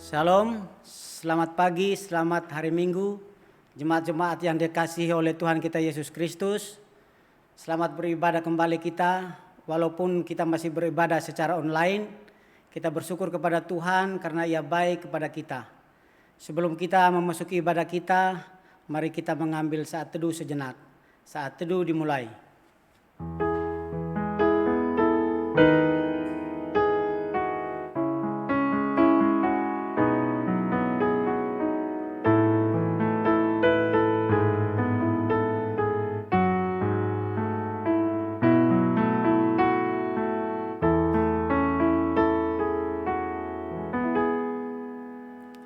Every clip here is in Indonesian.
Shalom, selamat pagi, selamat hari Minggu, jemaat-jemaat yang dikasihi oleh Tuhan kita Yesus Kristus. Selamat beribadah kembali kita, walaupun kita masih beribadah secara online. Kita bersyukur kepada Tuhan karena Ia baik kepada kita. Sebelum kita memasuki ibadah kita, mari kita mengambil saat teduh sejenak. Saat teduh dimulai.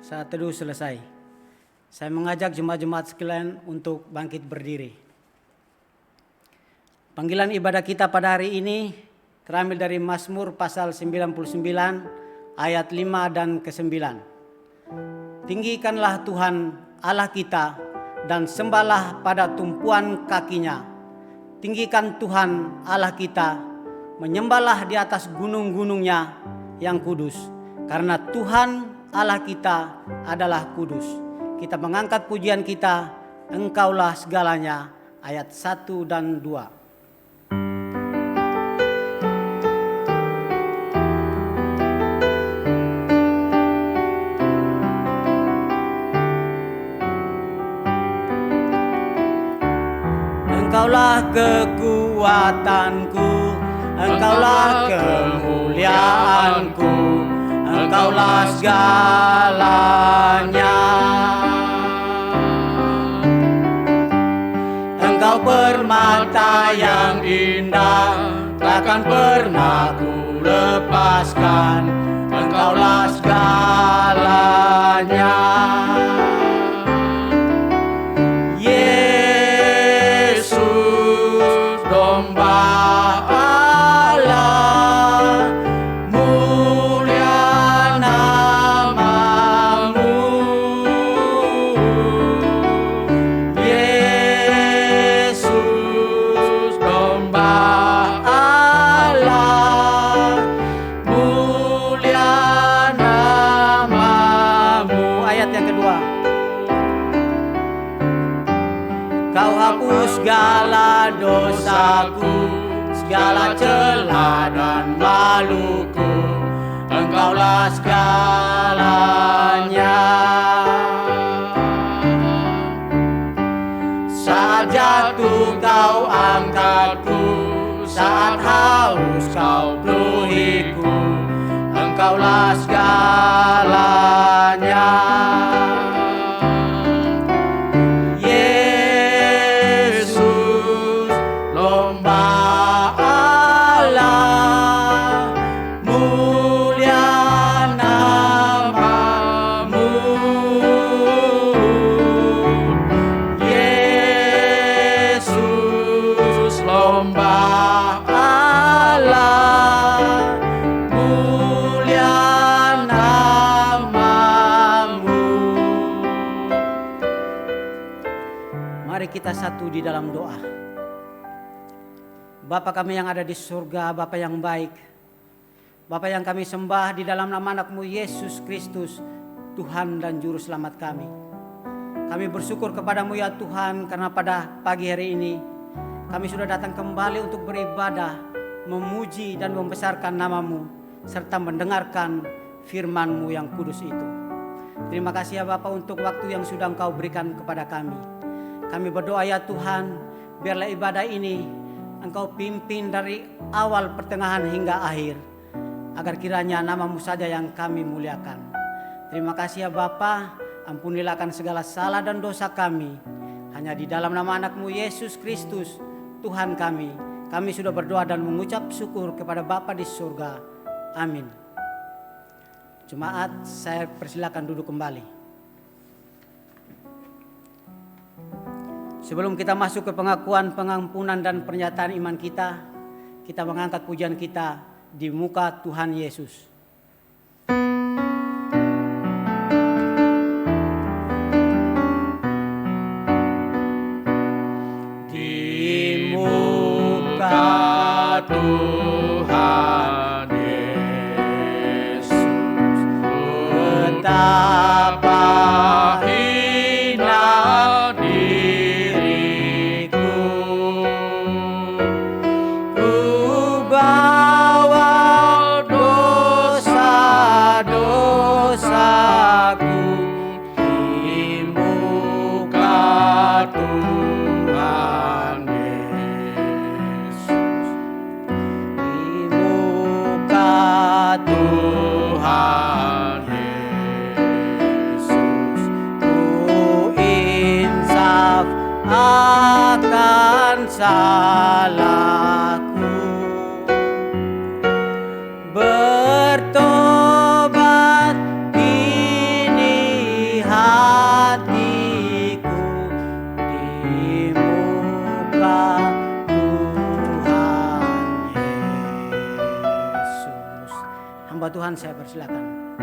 Saat teduh selesai. Saya mengajak jemaat-jemaat sekalian untuk bangkit berdiri. Panggilan ibadah kita pada hari ini terambil dari Mazmur pasal 99 ayat 5 dan ke-9. Tinggikanlah Tuhan Allah kita dan sembahlah pada tumpuan kakinya. Tinggikan Tuhan Allah kita, menyembahlah di atas gunung-gunungnya yang kudus. Karena Tuhan Allah kita adalah kudus. Kita mengangkat pujian kita, Engkaulah segalanya, ayat 1 dan 2. Engkaulah kekuatanku, Engkaulah kemuliaanku, Engkaulah segalanya. Engkau permata yang indah, takkan pernah ku lepaskan. Engkaulah segalanya. Yesus, domba Allah, mulia namamu. Yesus, domba Allah, mulia namamu. Ayat yang kedua. Kau hapus segala dosaku, segala celah dan maluku, Engkaulah segalanya. Saat jatuh kau angkatku, saat haus kau penuhiku, Engkaulah segalanya. Yesus, domba Allah, mulia namamu. Yesus, domba Allah, mulia namamu. Mari kita satu di dalam doa. Bapa kami yang ada di surga, Bapa yang baik, Bapa yang kami sembah di dalam nama anak-Mu Yesus Kristus, Tuhan dan Juru Selamat kami. Kami bersyukur kepada-Mu ya Tuhan, karena pada pagi hari ini kami sudah datang kembali untuk beribadah, memuji dan membesarkan nama-Mu, serta mendengarkan firman-Mu yang kudus itu. Terima kasih ya Bapa untuk waktu yang sudah Engkau berikan kepada kami. Kami berdoa ya Tuhan, biarlah ibadah ini Engkau pimpin dari awal, pertengahan hingga akhir, agar kiranya nama-Mu saja yang kami muliakan. Terima kasih ya Bapa, ampunilah akan segala salah dan dosa kami. Hanya di dalam nama anak-Mu Yesus Kristus, Tuhan kami sudah berdoa dan mengucap syukur kepada Bapa di surga. Amin. Jemaat, saya persilakan duduk kembali. Sebelum kita masuk ke pengakuan, pengampunan dan pernyataan iman kita mengangkat pujian kita di muka Tuhan Yesus. Di muka Tuhan Yesus, betapa betapa hina diriku, ku bawa dosa-dosaku di muka Tuhan Yesus, di muka Tuhan Yesus, ku insaf akan salahku, bertobat kini hatiku di muka Tuhan Yesus. Hamba Tuhan, saya persilakan.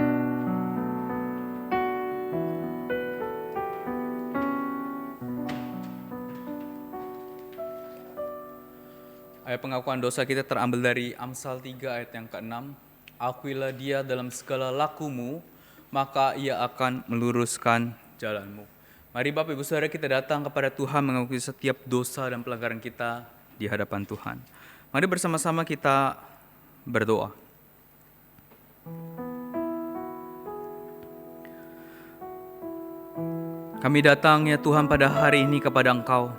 Ayat pengakuan dosa kita terambil dari Amsal 3 ayat yang ke-6. Akuilah dia dalam segala lakumu, maka ia akan meluruskan jalanmu. Mari Bapak Ibu Saudara, kita datang kepada Tuhan mengakui setiap dosa dan pelanggaran kita di hadapan Tuhan. Mari bersama-sama kita berdoa. Kami datang ya Tuhan pada hari ini kepada Engkau.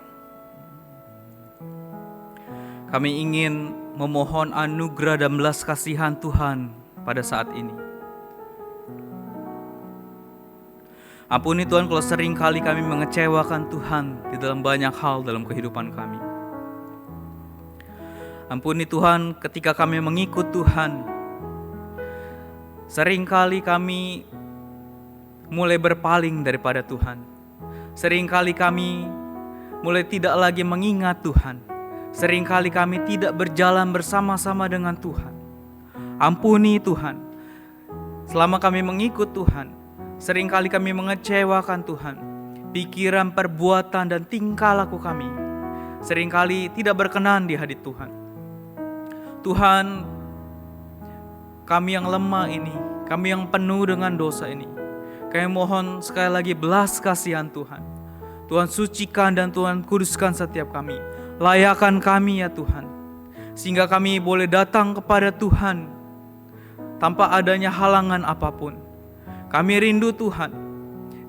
Kami ingin memohon anugerah dan belas kasihan Tuhan pada saat ini. Ampuni Tuhan kalau sering kali kami mengecewakan Tuhan di dalam banyak hal dalam kehidupan kami. Ampuni Tuhan ketika kami mengikut Tuhan, sering kali kami mulai berpaling daripada Tuhan. Sering kali kami mulai tidak lagi mengingat Tuhan. Seringkali kami tidak berjalan bersama-sama dengan Tuhan. Ampuni Tuhan, selama kami mengikut Tuhan, seringkali kami mengecewakan Tuhan. Pikiran, perbuatan, dan tingkah laku kami seringkali tidak berkenan di hadirat Tuhan. Tuhan, kami yang lemah ini, kami yang penuh dengan dosa ini, kami mohon sekali lagi belas kasihan Tuhan. Tuhan sucikan dan Tuhan kuduskan setiap kami. Layakan kami ya Tuhan, sehingga kami boleh datang kepada Tuhan tanpa adanya halangan apapun. Kami rindu Tuhan,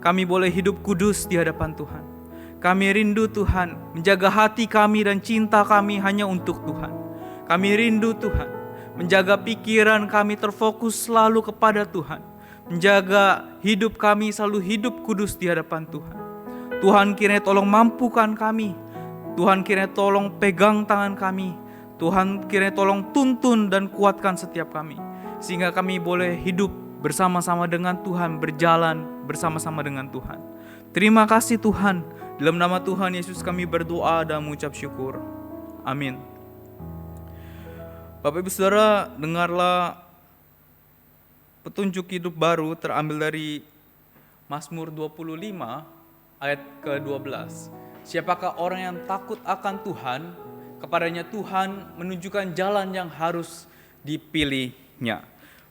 kami boleh hidup kudus di hadapan Tuhan. Kami rindu Tuhan, menjaga hati kami dan cinta kami hanya untuk Tuhan. Kami rindu Tuhan, menjaga pikiran kami terfokus selalu kepada Tuhan. Menjaga hidup kami selalu hidup kudus di hadapan Tuhan. Tuhan kiranya tolong mampukan kami. Tuhan kiranya tolong pegang tangan kami. Tuhan kiranya tolong tuntun dan kuatkan setiap kami, sehingga kami boleh hidup bersama-sama dengan Tuhan, berjalan bersama-sama dengan Tuhan. Terima kasih Tuhan. Dalam nama Tuhan Yesus kami berdoa dan mengucap syukur. Amin. Bapak Ibu Saudara, dengarlah petunjuk hidup baru terambil dari Mazmur 25 ayat ke-12. Siapakah orang yang takut akan Tuhan? Kepadanya Tuhan menunjukkan jalan yang harus dipilihnya.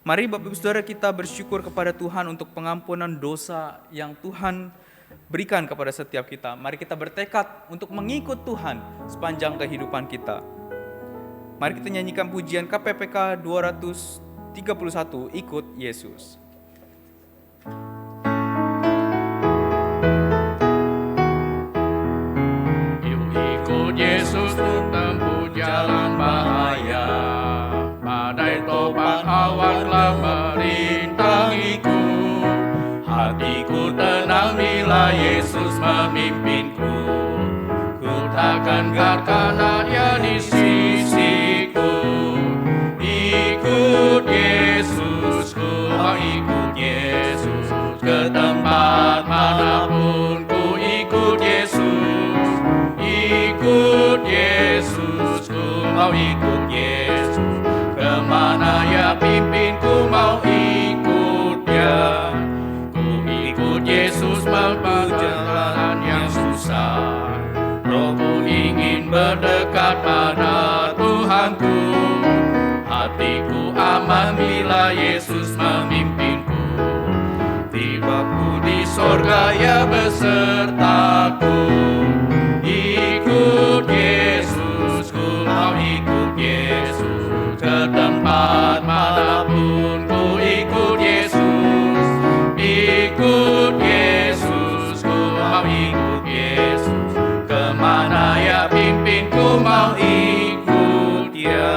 Mari Bapak Ibu Saudara, kita bersyukur kepada Tuhan untuk pengampunan dosa yang Tuhan berikan kepada setiap kita. Mari kita bertekad untuk mengikut Tuhan sepanjang kehidupan kita. Mari kita nyanyikan pujian KPPK 231, Ikut Yesus. Yesus menempuh jalan bahaya, badai topan awan telah merintangiku. Hatiku tenang bila Yesus memimpinku, ku takkan karena Dia di sisiku. Ikut Yesus, ku mau ikut Yesus, ke tempat manapun ku ikut Yesus. Ikut Yesus, ku mau ikut Yesus, kemana Ia pimpin ku mau ikut Dia. Ku ikut Yesus menempuh jalan yang susah, Rohku ingin berdekat pada ikut Yesus, ku mau ikut Yesus. Kemana ya pimpin, ku mau ikut Dia.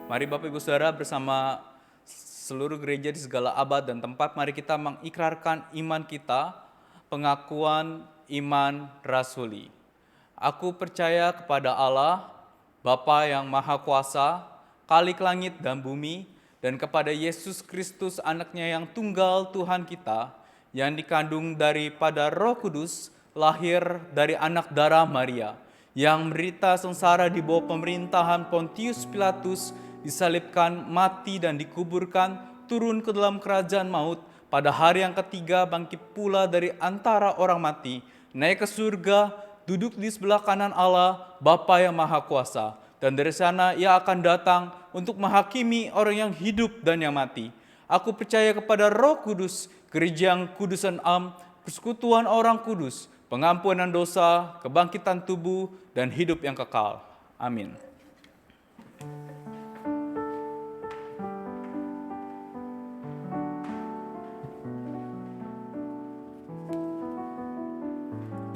Mari Bapak Ibu Saudara bersama seluruh gereja di segala abad dan tempat, mari kita mengikrarkan iman kita, pengakuan iman rasuli. Aku percaya kepada Allah, Bapa yang Maha Kuasa, Khalik langit dan bumi, dan kepada Yesus Kristus anaknya yang tunggal Tuhan kita, yang dikandung daripada Roh Kudus, lahir dari anak darah Maria, yang menderita sengsara di bawah pemerintahan Pontius Pilatus, disalibkan, mati dan dikuburkan, turun ke dalam kerajaan maut, pada hari yang ketiga bangkit pula dari antara orang mati, naik ke surga, duduk di sebelah kanan Allah, Bapa yang Maha Kuasa, dan dari sana Ia akan datang untuk menghakimi orang yang hidup dan yang mati. Aku percaya kepada Roh Kudus, gereja yang kudus dan am, persekutuan orang kudus, pengampunan dosa, kebangkitan tubuh, dan hidup yang kekal. Amin.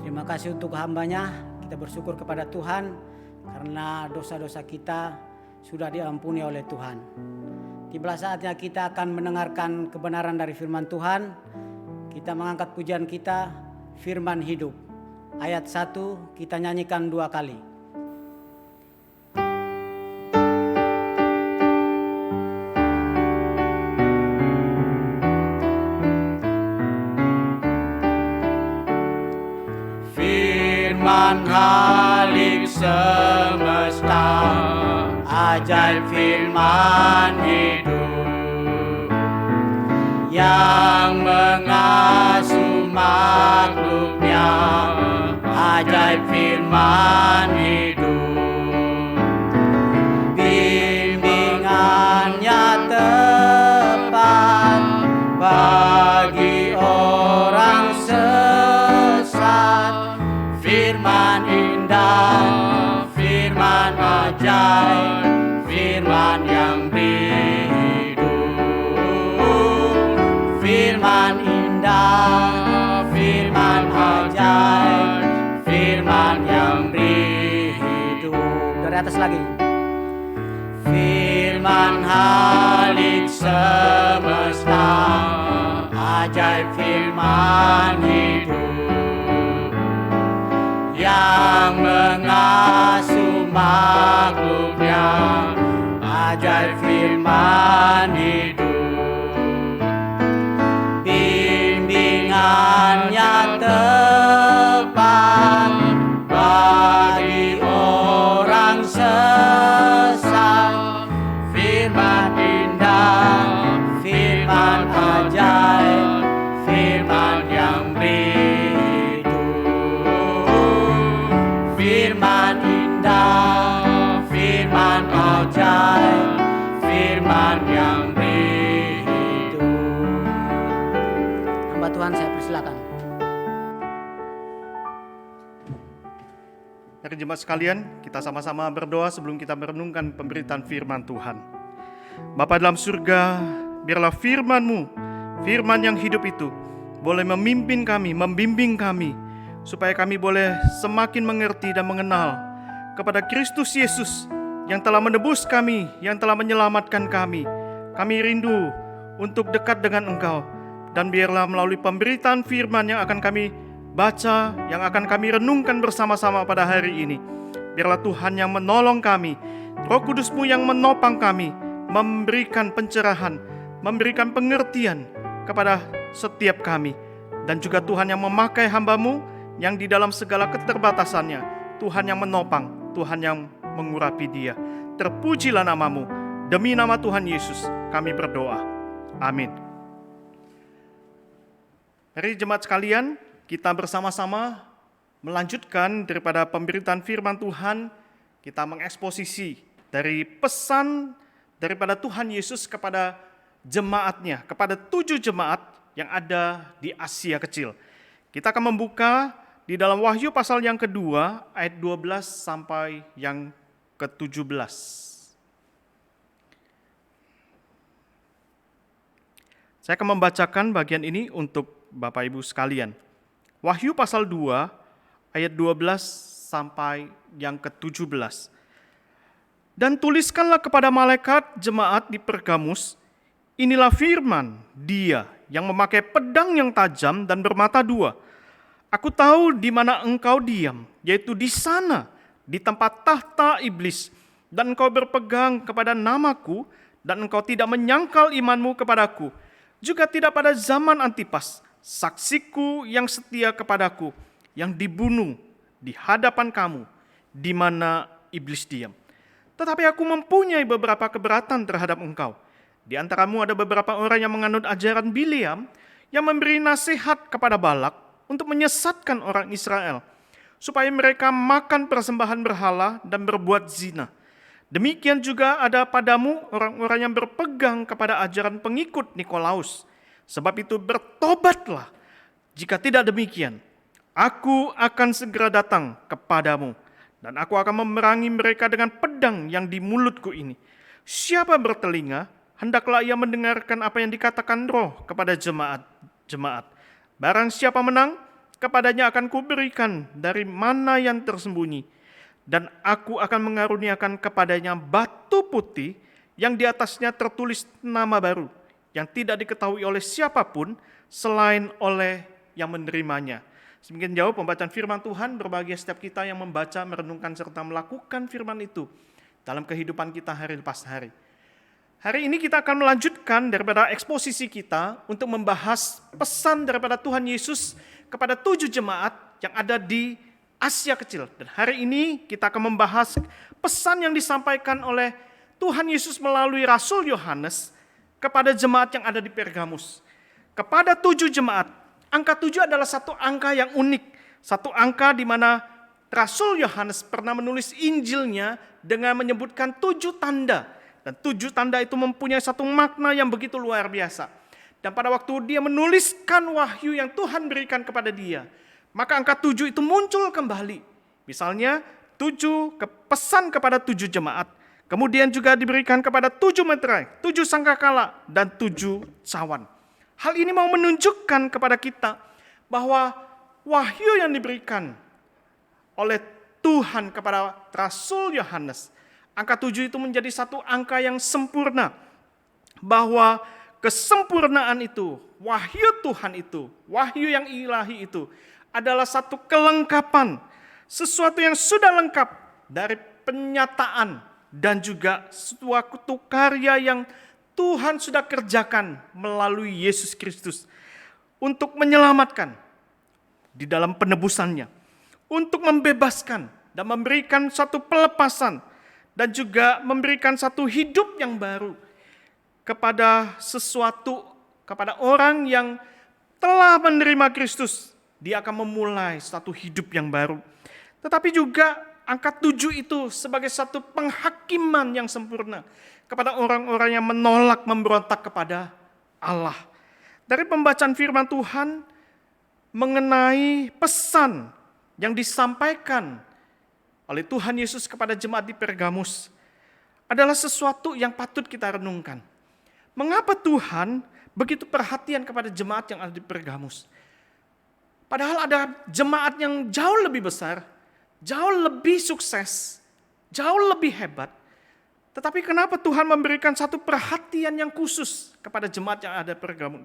Terima kasih untuk hambanya. Kita bersyukur kepada Tuhan karena dosa-dosa kita sudah diampuni oleh Tuhan. Tiba saatnya kita akan mendengarkan kebenaran dari firman Tuhan. Kita mengangkat pujian kita, firman hidup. Ayat 1 kita nyanyikan 2 kali. Firman Khalik semesta, ajaib firman hidup, yang mengasuh makhluknya, ajaib firman hidup. Bimbingannya tepat bagi orang sesat, firman indah, firman ajaib, firman yang hidup. Firman indah, firman ajaib, firman yang hidup. Dari atas lagi. Firman Khalik semesta, ajaib firman hidup, yang mengasuh makhluknya, ajaib firman hidup. Bimbingannya tepat bagi orang sesat, firman indah, firman ajaib, firman yang hidup. Firman indah, firman ajaib, firman yang hidup. Hamba Tuhan, saya persilakan. Mari jemaat sekalian, kita sama-sama berdoa sebelum kita merenungkan pemberitaan firman Tuhan. Bapa dalam surga, biarlah firman-Mu, firman yang hidup itu, boleh memimpin kami, membimbing kami, supaya kami boleh semakin mengerti dan mengenal kepada Kristus Yesus yang telah menebus kami, yang telah menyelamatkan kami. Kami rindu untuk dekat dengan Engkau, dan biarlah melalui pemberitaan firman yang akan kami baca, yang akan kami renungkan bersama-sama pada hari ini, biarlah Tuhan yang menolong kami, Roh Kudus-Mu yang menopang kami, memberikan pencerahan, memberikan pengertian kepada setiap kami, dan juga Tuhan yang memakai hamba-Mu yang di dalam segala keterbatasannya, Tuhan yang menopang, Tuhan yang mengurapi dia. Terpujilah nama-Mu, demi nama Tuhan Yesus kami berdoa. Amin. Mari jemaat sekalian, kita bersama-sama melanjutkan daripada pemberitaan firman Tuhan. Kita mengeksposisi dari pesan daripada Tuhan Yesus kepada jemaatnya, kepada 7 jemaat yang ada di Asia Kecil. Kita akan membuka di dalam Wahyu pasal yang kedua, ayat 12 sampai yang ke-17. Saya akan membacakan bagian ini untuk Bapak Ibu sekalian. Wahyu pasal 2 ayat 12 sampai yang ke-17. Dan tuliskanlah kepada malaikat jemaat di Pergamus, inilah firman Dia yang memakai pedang yang tajam dan bermata dua. Aku tahu di mana engkau diam, yaitu di sana, di tempat tahta iblis, dan engkau berpegang kepada namaku, dan engkau tidak menyangkal imanmu kepadaku, juga tidak pada zaman Antipas, saksiku yang setia kepadaku, yang dibunuh di hadapan kamu, di mana iblis diam. Tetapi aku mempunyai beberapa keberatan terhadap engkau. Di antaramu ada beberapa orang yang menganut ajaran Bileam, yang memberi nasihat kepada Balak untuk menyesatkan orang Israel, supaya mereka makan persembahan berhala dan berbuat zina. Demikian juga ada padamu orang-orang yang berpegang kepada ajaran pengikut Nikolaus. Sebab itu bertobatlah, jika tidak demikian, aku akan segera datang kepadamu, dan aku akan memerangi mereka dengan pedang yang di mulutku ini. Siapa bertelinga, hendaklah ia mendengarkan apa yang dikatakan Roh kepada jemaat. Barang siapa menang, kepadanya akan kuberikan dari mana yang tersembunyi, dan aku akan mengaruniakan kepadanya batu putih yang di atasnya tertulis nama baru, yang tidak diketahui oleh siapapun selain oleh yang menerimanya. Semakin jauh pembacaan firman Tuhan, berbahagia setiap kita yang membaca, merenungkan, serta melakukan firman itu dalam kehidupan kita hari lepas hari. Hari ini kita akan melanjutkan daripada eksposisi kita untuk membahas pesan daripada Tuhan Yesus kepada 7 jemaat yang ada di Asia Kecil. Dan hari ini kita akan membahas pesan yang disampaikan oleh Tuhan Yesus melalui Rasul Yohanes kepada jemaat yang ada di Pergamus. Kepada 7 jemaat, angka 7 adalah satu angka yang unik. Satu angka di mana Rasul Yohanes pernah menulis Injilnya dengan menyebutkan 7 tanda. Dan 7 tanda itu mempunyai satu makna yang begitu luar biasa. Dan pada waktu dia menuliskan wahyu yang Tuhan berikan kepada dia, maka angka 7 itu muncul kembali. Misalnya 7 pesan kepada 7 jemaat. Kemudian juga diberikan kepada 7 meterai, 7 sangkakala, dan 7 cawan. Hal ini mau menunjukkan kepada kita bahwa wahyu yang diberikan oleh Tuhan kepada Rasul Yohanes, angka 7 itu menjadi satu angka yang sempurna. Bahwa kesempurnaan itu, wahyu Tuhan itu, wahyu yang ilahi itu adalah satu kelengkapan. Sesuatu yang sudah lengkap dari penyataan dan juga suatu karya yang Tuhan sudah kerjakan melalui Yesus Kristus untuk menyelamatkan di dalam penebusannya, untuk membebaskan dan memberikan satu pelepasan, dan juga memberikan satu hidup yang baru kepada kepada orang yang telah menerima Kristus. Dia akan memulai satu hidup yang baru. Tetapi juga angka 7 itu sebagai satu penghakiman yang sempurna kepada orang-orang yang menolak, memberontak kepada Allah. Dari pembacaan firman Tuhan mengenai pesan yang disampaikan oleh Tuhan Yesus kepada jemaat di Pergamus adalah sesuatu yang patut kita renungkan. Mengapa Tuhan begitu perhatian kepada jemaat yang ada di Pergamus? Padahal ada jemaat yang jauh lebih besar, jauh lebih sukses, jauh lebih hebat. Tetapi kenapa Tuhan memberikan satu perhatian yang khusus kepada jemaat yang ada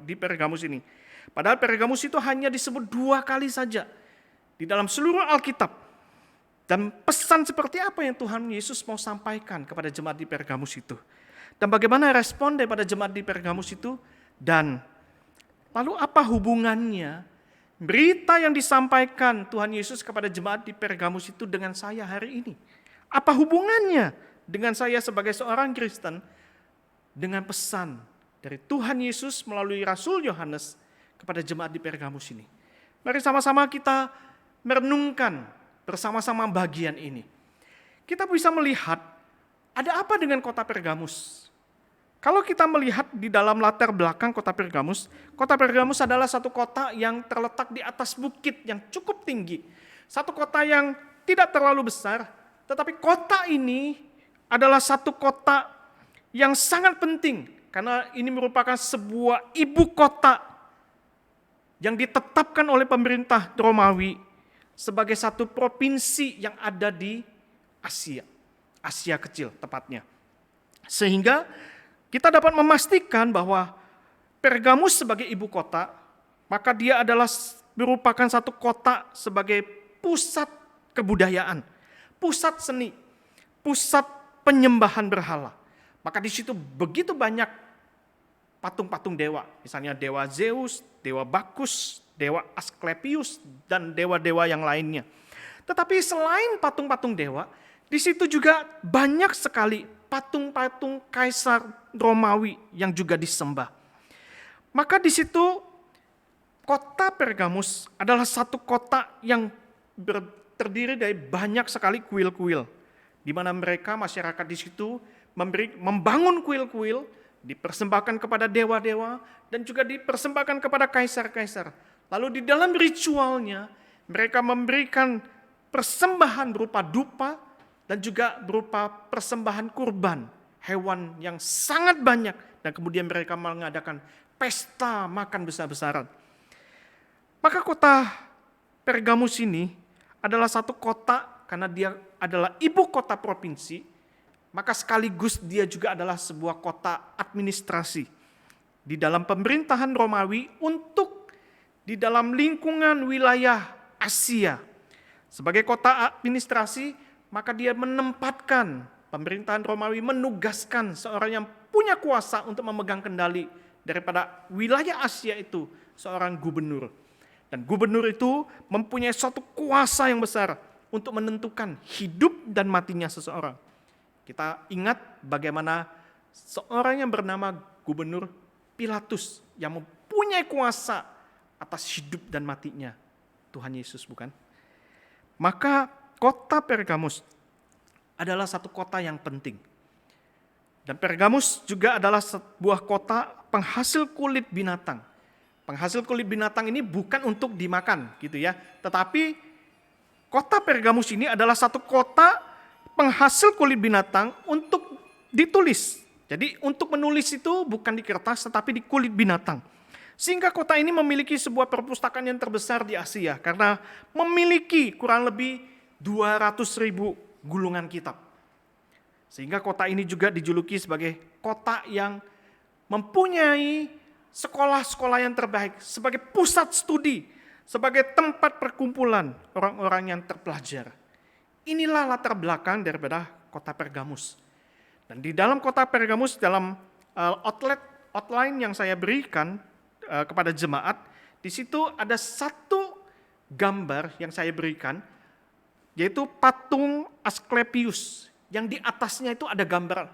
di Pergamus ini? Padahal Pergamus itu hanya disebut 2 kali saja di dalam seluruh Alkitab. Dan pesan seperti apa yang Tuhan Yesus mau sampaikan kepada jemaat di Pergamus itu? Dan bagaimana respon daripada jemaat di Pergamus itu? Dan lalu apa hubungannya berita yang disampaikan Tuhan Yesus kepada jemaat di Pergamus itu dengan saya hari ini? Apa hubungannya dengan saya sebagai seorang Kristen dengan pesan dari Tuhan Yesus melalui Rasul Yohanes kepada jemaat di Pergamus ini? Mari sama-sama kita merenungkan bersama-sama bagian ini. Kita bisa melihat ada apa dengan kota Pergamus. Kalau kita melihat di dalam latar belakang kota Pergamus adalah satu kota yang terletak di atas bukit yang cukup tinggi. Satu kota yang tidak terlalu besar, tetapi kota ini adalah satu kota yang sangat penting Karena ini merupakan sebuah ibu kota yang ditetapkan oleh pemerintah Romawi sebagai satu provinsi yang ada di Asia Kecil tepatnya. Sehingga kita dapat memastikan bahwa Pergamus sebagai ibu kota, maka dia adalah merupakan satu kota sebagai pusat kebudayaan, pusat seni, pusat penyembahan berhala. Maka di situ begitu banyak patung-patung dewa, misalnya dewa Zeus, dewa Bakus, dewa Asklepius, dan dewa-dewa yang lainnya. Tetapi selain patung-patung dewa, di situ juga banyak sekali patung-patung kaisar Romawi yang juga disembah. Maka di situ kota Pergamus adalah satu kota yang terdiri dari banyak sekali kuil-kuil, di mana mereka masyarakat di situ membangun kuil-kuil, dipersembahkan kepada dewa-dewa, dan juga dipersembahkan kepada kaisar-kaisar. Lalu di dalam ritualnya, mereka memberikan persembahan berupa dupa, dan juga berupa persembahan kurban, hewan yang sangat banyak, dan kemudian mereka mengadakan pesta makan besar-besaran. Maka kota Pergamus ini adalah satu kota, karena dia adalah ibu kota provinsi, maka sekaligus dia juga adalah sebuah kota administrasi di dalam pemerintahan Romawi untuk di dalam lingkungan wilayah Asia. Sebagai kota administrasi, maka dia menempatkan, pemerintahan Romawi menugaskan seorang yang punya kuasa untuk memegang kendali daripada wilayah Asia itu, seorang gubernur. Dan gubernur itu mempunyai suatu kuasa yang besar untuk menentukan hidup dan matinya seseorang. Kita ingat bagaimana seorang yang bernama Gubernur Pilatus yang mempunyai kuasa atas hidup dan matinya Tuhan Yesus, bukan? Maka kota Pergamus adalah satu kota yang penting. Dan Pergamus juga adalah sebuah kota penghasil kulit binatang. Penghasil kulit binatang ini bukan untuk dimakan gitu ya, tetapi kota Pergamus ini adalah satu kota penghasil kulit binatang untuk ditulis. Jadi untuk menulis itu bukan di kertas tetapi di kulit binatang. Sehingga kota ini memiliki sebuah perpustakaan yang terbesar di Asia karena memiliki kurang lebih 200.000 gulungan kitab. Sehingga kota ini juga dijuluki sebagai kota yang mempunyai sekolah-sekolah yang terbaik, sebagai pusat studi, sebagai tempat perkumpulan orang-orang yang terpelajar. Inilah latar belakang daripada kota Pergamus. Dan di dalam kota Pergamus, dalam outline yang saya berikan kepada jemaat, di situ ada satu gambar yang saya berikan, yaitu patung Asklepius, yang di atasnya itu ada gambar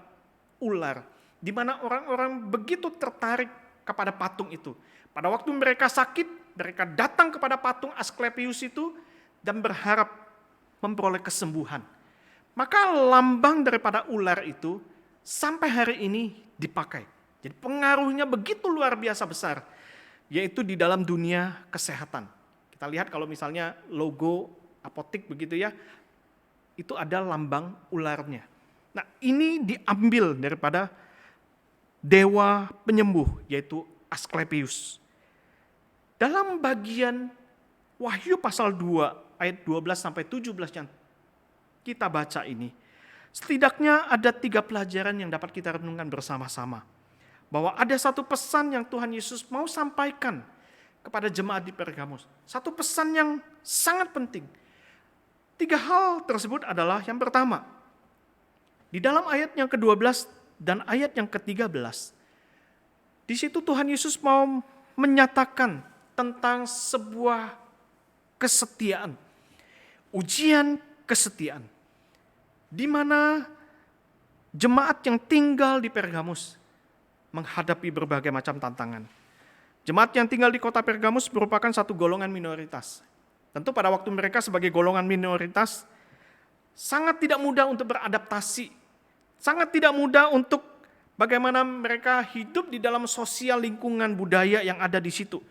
ular, di mana orang-orang begitu tertarik kepada patung itu. Pada waktu mereka sakit, mereka datang kepada patung Asklepius itu dan berharap memperoleh kesembuhan. Maka lambang daripada ular itu sampai hari ini dipakai. Jadi pengaruhnya begitu luar biasa besar, yaitu di dalam dunia kesehatan. Kita lihat kalau misalnya logo apotik begitu ya, itu ada lambang ularnya. Nah, ini diambil daripada dewa penyembuh, yaitu Asklepius. Dalam bagian Wahyu pasal 2 ayat 12-17 yang kita baca ini, setidaknya ada 3 pelajaran yang dapat kita renungkan bersama-sama. Bahwa ada satu pesan yang Tuhan Yesus mau sampaikan kepada jemaat di Pergamus. Satu pesan yang sangat penting. 3 hal tersebut adalah yang pertama, di dalam ayat yang ke-12 dan ayat yang ke-13, di situ Tuhan Yesus mau menyatakan tentang sebuah kesetiaan, ujian kesetiaan, di mana jemaat yang tinggal di Pergamus menghadapi berbagai macam tantangan. Jemaat yang tinggal di kota Pergamus merupakan satu golongan minoritas. Tentu pada waktu mereka sebagai golongan minoritas, sangat tidak mudah untuk beradaptasi, sangat tidak mudah untuk bagaimana mereka hidup di dalam sosial lingkungan budaya yang ada di situ.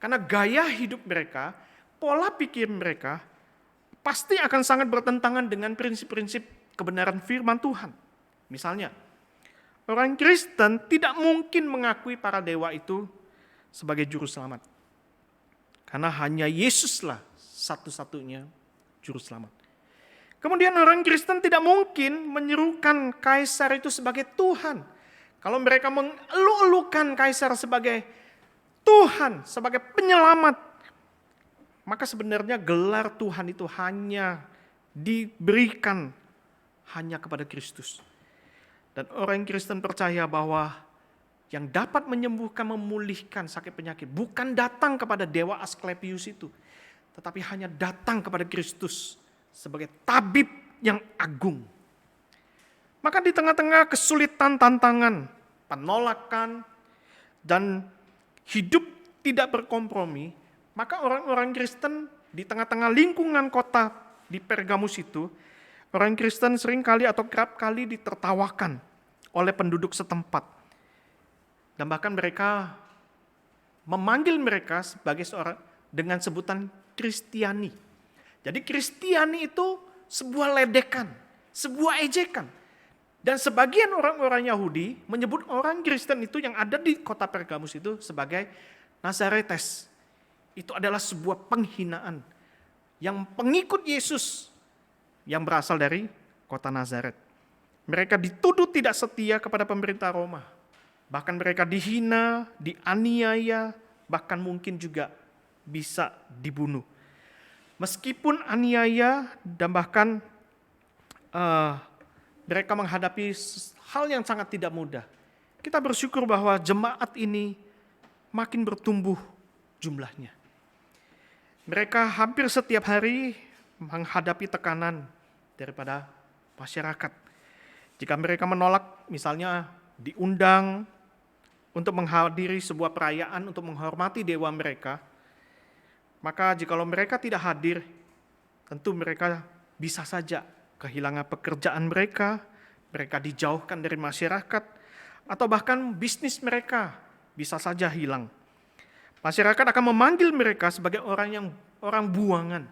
Karena gaya hidup mereka, pola pikir mereka, pasti akan sangat bertentangan dengan prinsip-prinsip kebenaran firman Tuhan. Misalnya, Orang Kristen tidak mungkin mengakui para dewa itu sebagai juru selamat. Karena hanya Yesuslah satu-satunya juru selamat. Kemudian orang Kristen tidak mungkin menyerukan kaisar itu sebagai Tuhan. Kalau mereka mengeluh-elukan kaisar sebagai Tuhan, sebagai penyelamat, maka sebenarnya gelar Tuhan itu hanya diberikan hanya kepada Kristus. Dan orang Kristen percaya bahwa yang dapat menyembuhkan, memulihkan sakit penyakit bukan datang kepada dewa Asklepius itu, tetapi hanya datang kepada Kristus sebagai tabib yang agung. Maka di tengah-tengah kesulitan, tantangan, penolakan, dan hidup tidak berkompromi, maka orang-orang Kristen di tengah-tengah lingkungan kota di Pergamus itu, orang Kristen seringkali atau kerap kali ditertawakan oleh penduduk setempat. Dan bahkan mereka memanggil mereka sebagai seorang dengan sebutan Kristiani. Jadi Kristiani itu sebuah ledekan, sebuah ejekan. Dan sebagian orang-orang Yahudi menyebut orang Kristen itu yang ada di kota Pergamus itu sebagai Nazaretes. Itu adalah sebuah penghinaan yang pengikut Yesus yang berasal dari kota Nazaret. Mereka dituduh tidak setia kepada pemerintah Roma. Bahkan mereka dihina, dianiaya, bahkan mungkin juga bisa dibunuh. Meskipun aniaya dan bahkan mereka menghadapi hal yang sangat tidak mudah, kita bersyukur bahwa jemaat ini makin bertumbuh jumlahnya. Mereka hampir setiap hari menghadapi tekanan daripada masyarakat. Jika mereka menolak misalnya diundang untuk menghadiri sebuah perayaan untuk menghormati dewa mereka, maka jikalau mereka tidak hadir, tentu mereka bisa saja kehilangan pekerjaan mereka dijauhkan dari masyarakat, atau bahkan bisnis mereka bisa saja hilang. Masyarakat akan memanggil mereka sebagai orang buangan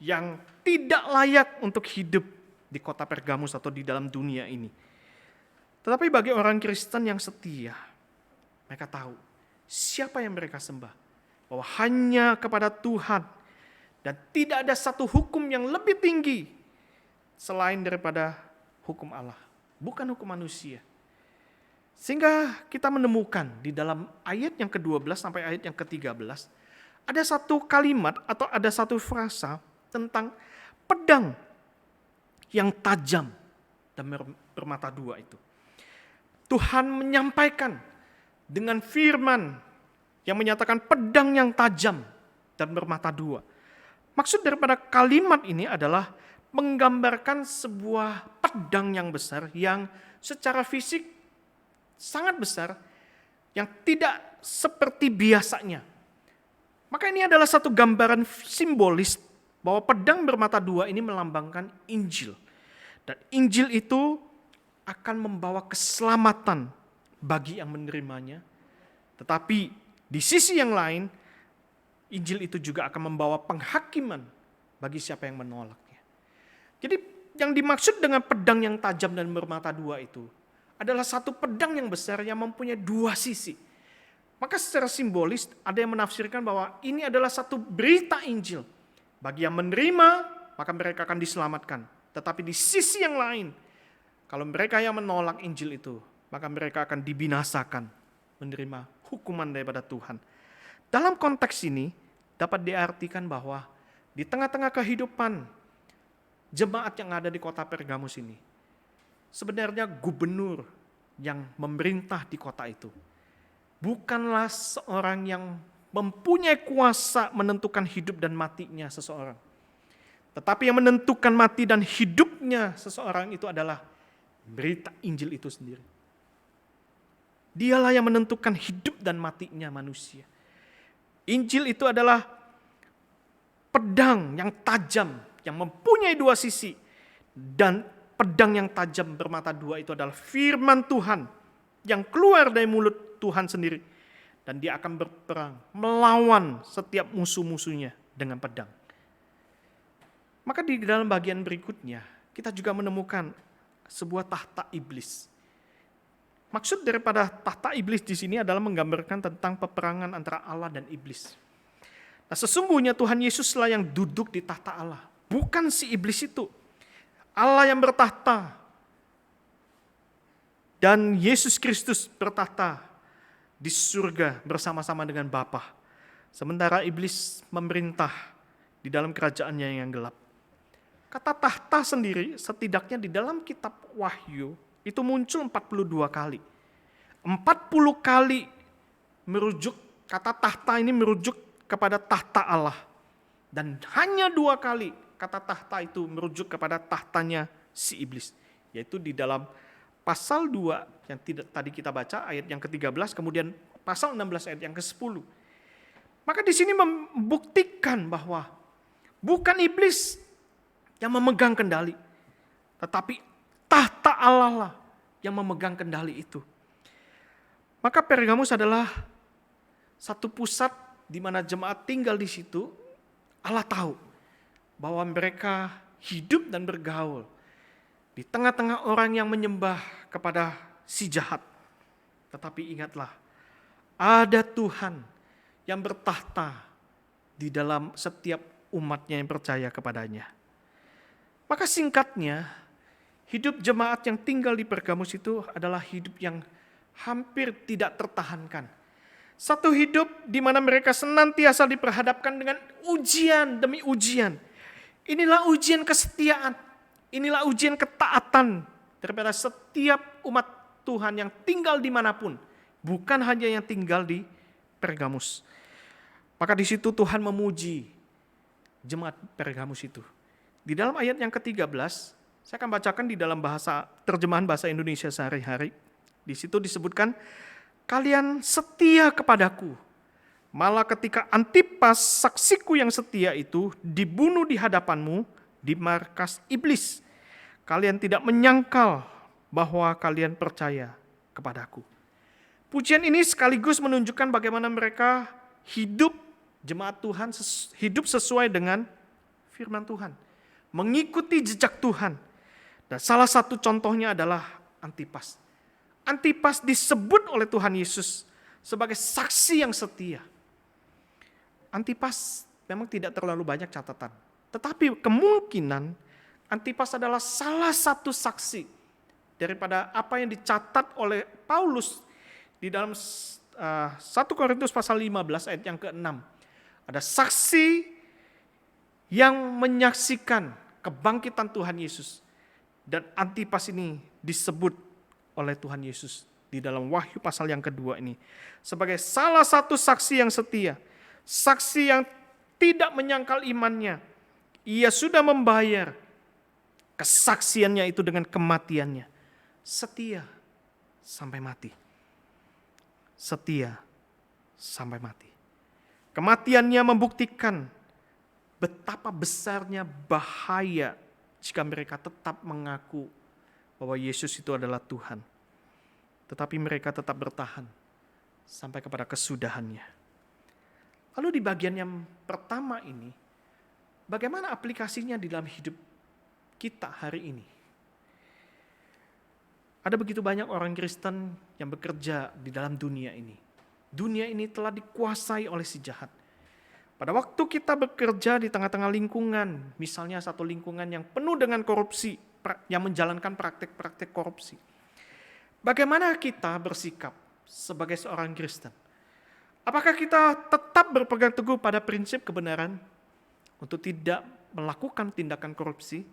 yang tidak layak untuk hidup di kota Pergamus atau di dalam dunia ini. Tetapi bagi orang Kristen yang setia, mereka tahu siapa yang mereka sembah. Bahwa hanya kepada Tuhan dan tidak ada satu hukum yang lebih tinggi selain daripada hukum Allah, bukan hukum manusia. Sehingga kita menemukan di dalam ayat yang ke-12 sampai ayat yang ke-13 ada satu kalimat atau ada satu frasa tentang pedang yang tajam dan bermata dua itu. Tuhan menyampaikan dengan firman yang menyatakan pedang yang tajam dan bermata dua. Maksud daripada kalimat ini adalah menggambarkan sebuah pedang yang besar yang secara fisik sangat besar, yang tidak seperti biasanya. Maka ini adalah satu gambaran simbolis bahwa pedang bermata dua ini melambangkan Injil. Dan Injil itu akan membawa keselamatan bagi yang menerimanya. Tetapi di sisi yang lain, Injil itu juga akan membawa penghakiman bagi siapa yang menolaknya. Jadi yang dimaksud dengan pedang yang tajam dan bermata dua itu adalah satu pedang yang besar yang mempunyai dua sisi. Maka secara simbolis ada yang menafsirkan bahwa ini adalah satu berita Injil. Bagi yang menerima, maka mereka akan diselamatkan. Tetapi di sisi yang lain, kalau mereka yang menolak Injil itu, maka mereka akan dibinasakan, menerima hukuman daripada Tuhan. Dalam konteks ini dapat diartikan bahwa di tengah-tengah kehidupan jemaat yang ada di kota Pergamus ini, sebenarnya gubernur yang memerintah di kota itu bukanlah seorang yang mempunyai kuasa menentukan hidup dan matinya seseorang. Tetapi yang menentukan mati dan hidupnya seseorang itu adalah berita Injil itu sendiri. Dialah yang menentukan hidup dan matinya manusia. Injil itu adalah pedang yang tajam, yang mempunyai dua sisi. Dan pedang yang tajam bermata dua itu adalah firman Tuhan yang keluar dari mulut Tuhan sendiri. Dan dia akan berperang, melawan setiap musuh-musuhnya dengan pedang. Maka di dalam bagian berikutnya, kita juga menemukan sebuah tahta iblis. Maksud daripada tahta iblis di sini adalah menggambarkan tentang peperangan antara Allah dan iblis. Nah, sesungguhnya Tuhan Yesuslah yang duduk di tahta Allah, bukan si iblis itu. Allah yang bertahta dan Yesus Kristus bertahta di surga bersama-sama dengan Bapa. Sementara iblis memerintah di dalam kerajaannya yang gelap. Kata tahta sendiri setidaknya di dalam kitab Wahyu itu muncul 42 kali. 40 kali merujuk, kata tahta ini merujuk kepada tahta Allah. Dan hanya 2 kali kata tahta itu merujuk kepada tahtanya si iblis. Yaitu di dalam pasal 2 yang tadi kita baca ayat yang ke-13, kemudian pasal 16 ayat yang ke-10. Maka di sini membuktikan bahwa bukan iblis yang memegang kendali, tetapi tahta Allah lah yang memegang kendali itu. Maka Pergamus adalah satu pusat di mana jemaat tinggal di situ. Allah tahu bahwa mereka hidup dan bergaul di tengah-tengah orang yang menyembah kepada si jahat. Tetapi ingatlah, ada Tuhan yang bertahta di dalam setiap umatnya yang percaya kepadanya. Maka singkatnya, hidup jemaat yang tinggal di Pergamus itu adalah hidup yang hampir tidak tertahankan. Satu hidup di mana mereka senantiasa diperhadapkan dengan ujian demi ujian. Inilah ujian kesetiaan, inilah ujian ketaatan daripada setiap umat Tuhan yang tinggal dimanapun, bukan hanya yang tinggal di Pergamus. Maka di situ Tuhan memuji jemaat Pergamus itu. Di dalam ayat yang ke-13, saya akan bacakan di dalam terjemahan bahasa Indonesia sehari-hari. Di situ disebutkan, kalian setia kepadaku. Malah ketika Antipas, saksiku yang setia itu, dibunuh di hadapanmu di markas iblis. Kalian tidak menyangkal bahwa kalian percaya kepadaku. Pujian ini sekaligus menunjukkan bagaimana mereka hidup, jemaat Tuhan hidup sesuai dengan firman Tuhan. Mengikuti jejak Tuhan. Dan salah satu contohnya adalah Antipas. Antipas disebut oleh Tuhan Yesus sebagai saksi yang setia. Antipas memang tidak terlalu banyak catatan. Tetapi kemungkinan Antipas adalah salah satu saksi daripada apa yang dicatat oleh Paulus di dalam 1 Korintus pasal 15 ayat yang ke-6. Ada saksi yang menyaksikan kebangkitan Tuhan Yesus. Dan Antipas ini disebut oleh Tuhan Yesus di dalam Wahyu pasal yang kedua ini sebagai salah satu saksi yang setia, saksi yang tidak menyangkal imannya. Ia sudah membayar kesaksiannya itu dengan kematiannya. Setia sampai mati. Setia sampai mati. Kematiannya membuktikan betapa besarnya bahaya jika mereka tetap mengaku bahwa Yesus itu adalah Tuhan. Tetapi mereka tetap bertahan sampai kepada kesudahannya. Lalu di bagian yang pertama ini, bagaimana aplikasinya di dalam hidup kita hari ini? Ada begitu banyak orang Kristen yang bekerja di dalam dunia ini. Dunia ini telah dikuasai oleh si jahat. Pada waktu kita bekerja di tengah-tengah lingkungan, misalnya satu lingkungan yang penuh dengan korupsi, yang menjalankan praktek-praktek korupsi. Bagaimana kita bersikap sebagai seorang Kristen? Apakah kita tetap berpegang teguh pada prinsip kebenaran untuk tidak melakukan tindakan korupsi?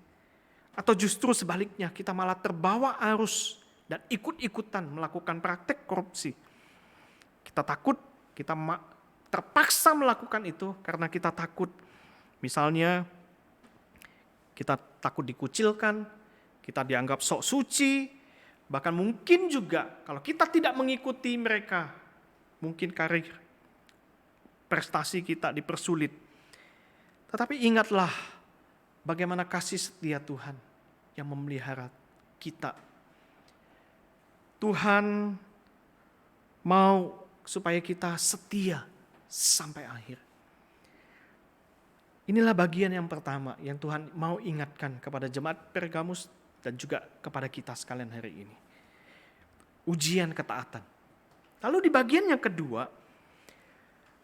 Atau justru sebaliknya kita malah terbawa arus dan ikut-ikutan melakukan praktek korupsi? Kita takut, kita terpaksa melakukan itu karena kita takut. Misalnya kita takut dikucilkan, kita dianggap sok suci, bahkan mungkin juga kalau kita tidak mengikuti mereka, mungkin karir, prestasi kita dipersulit. Tetapi ingatlah bagaimana kasih setia Tuhan yang memelihara kita. Tuhan mau supaya kita setia sampai akhir. Inilah bagian yang pertama yang Tuhan mau ingatkan kepada jemaat Pergamus dan juga kepada kita sekalian hari ini. ujian ketaatan. Lalu di bagian yang kedua,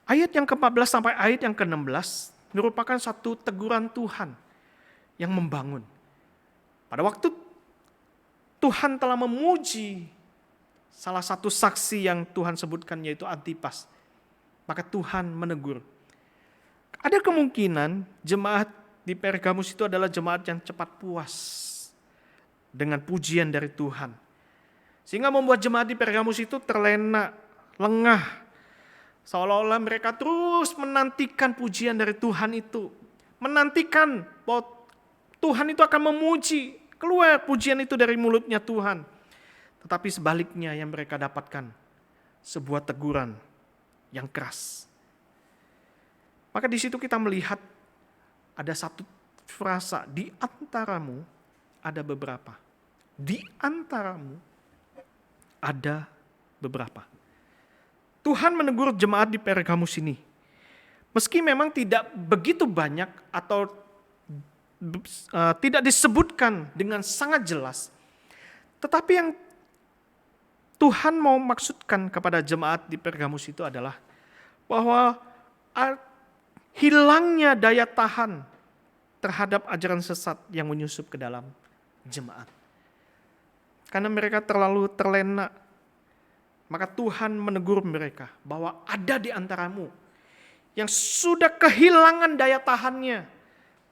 ayat yang ke-14 sampai ayat yang ke-16 merupakan satu teguran Tuhan yang membangun. Pada waktu Tuhan telah memuji salah satu saksi yang Tuhan sebutkan, yaitu Antipas, maka Tuhan menegur. Ada kemungkinan jemaat di Pergamus itu adalah jemaat yang cepat puas dengan pujian dari Tuhan, sehingga membuat jemaat di Pergamus itu terlena, lengah, seolah-olah mereka terus menantikan pujian dari Tuhan itu, menantikan bahwa Tuhan itu akan memuji, keluar pujian itu dari mulutnya Tuhan. Tetapi sebaliknya yang mereka dapatkan sebuah teguran yang keras. Maka di situ kita melihat ada satu frasa, di antaramu ada beberapa. Di antaramu ada beberapa. Tuhan menegur jemaat di Pergamus ini. Meski memang tidak begitu banyak atau tidak disebutkan dengan sangat jelas, tetapi yang Tuhan mau maksudkan kepada jemaat di Pergamus itu adalah bahwa hilangnya daya tahan terhadap ajaran sesat yang menyusup ke dalam jemaat. Karena mereka terlalu terlena, maka Tuhan menegur mereka bahwa ada di antaramu yang sudah kehilangan daya tahannya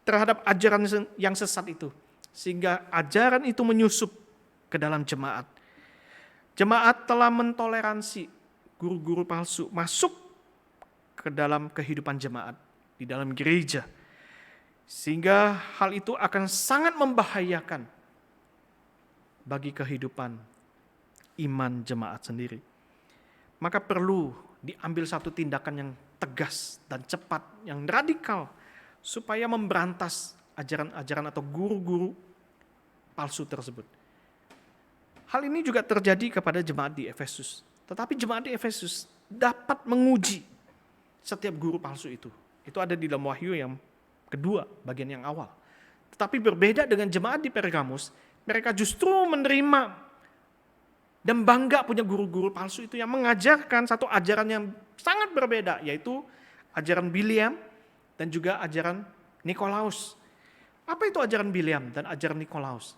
terhadap ajaran yang sesat itu, sehingga ajaran itu menyusup ke dalam jemaat. Jemaat telah mentoleransi guru-guru palsu masuk ke dalam kehidupan jemaat, di dalam gereja. Sehingga hal itu akan sangat membahayakan bagi kehidupan iman jemaat sendiri. Maka perlu diambil satu tindakan yang tegas dan cepat, yang radikal, supaya memberantas ajaran-ajaran atau guru-guru palsu tersebut. Hal ini juga terjadi kepada jemaat di Efesus. Tetapi jemaat di Efesus dapat menguji setiap guru palsu itu. Itu ada di dalam Wahyu yang kedua, bagian yang awal. Tetapi berbeda dengan jemaat di Pergamus, mereka justru menerima dan bangga punya guru-guru palsu itu yang mengajarkan satu ajaran yang sangat berbeda, yaitu ajaran Biliam dan juga ajaran Nikolaus. Apa itu ajaran Biliam dan ajaran Nikolaus?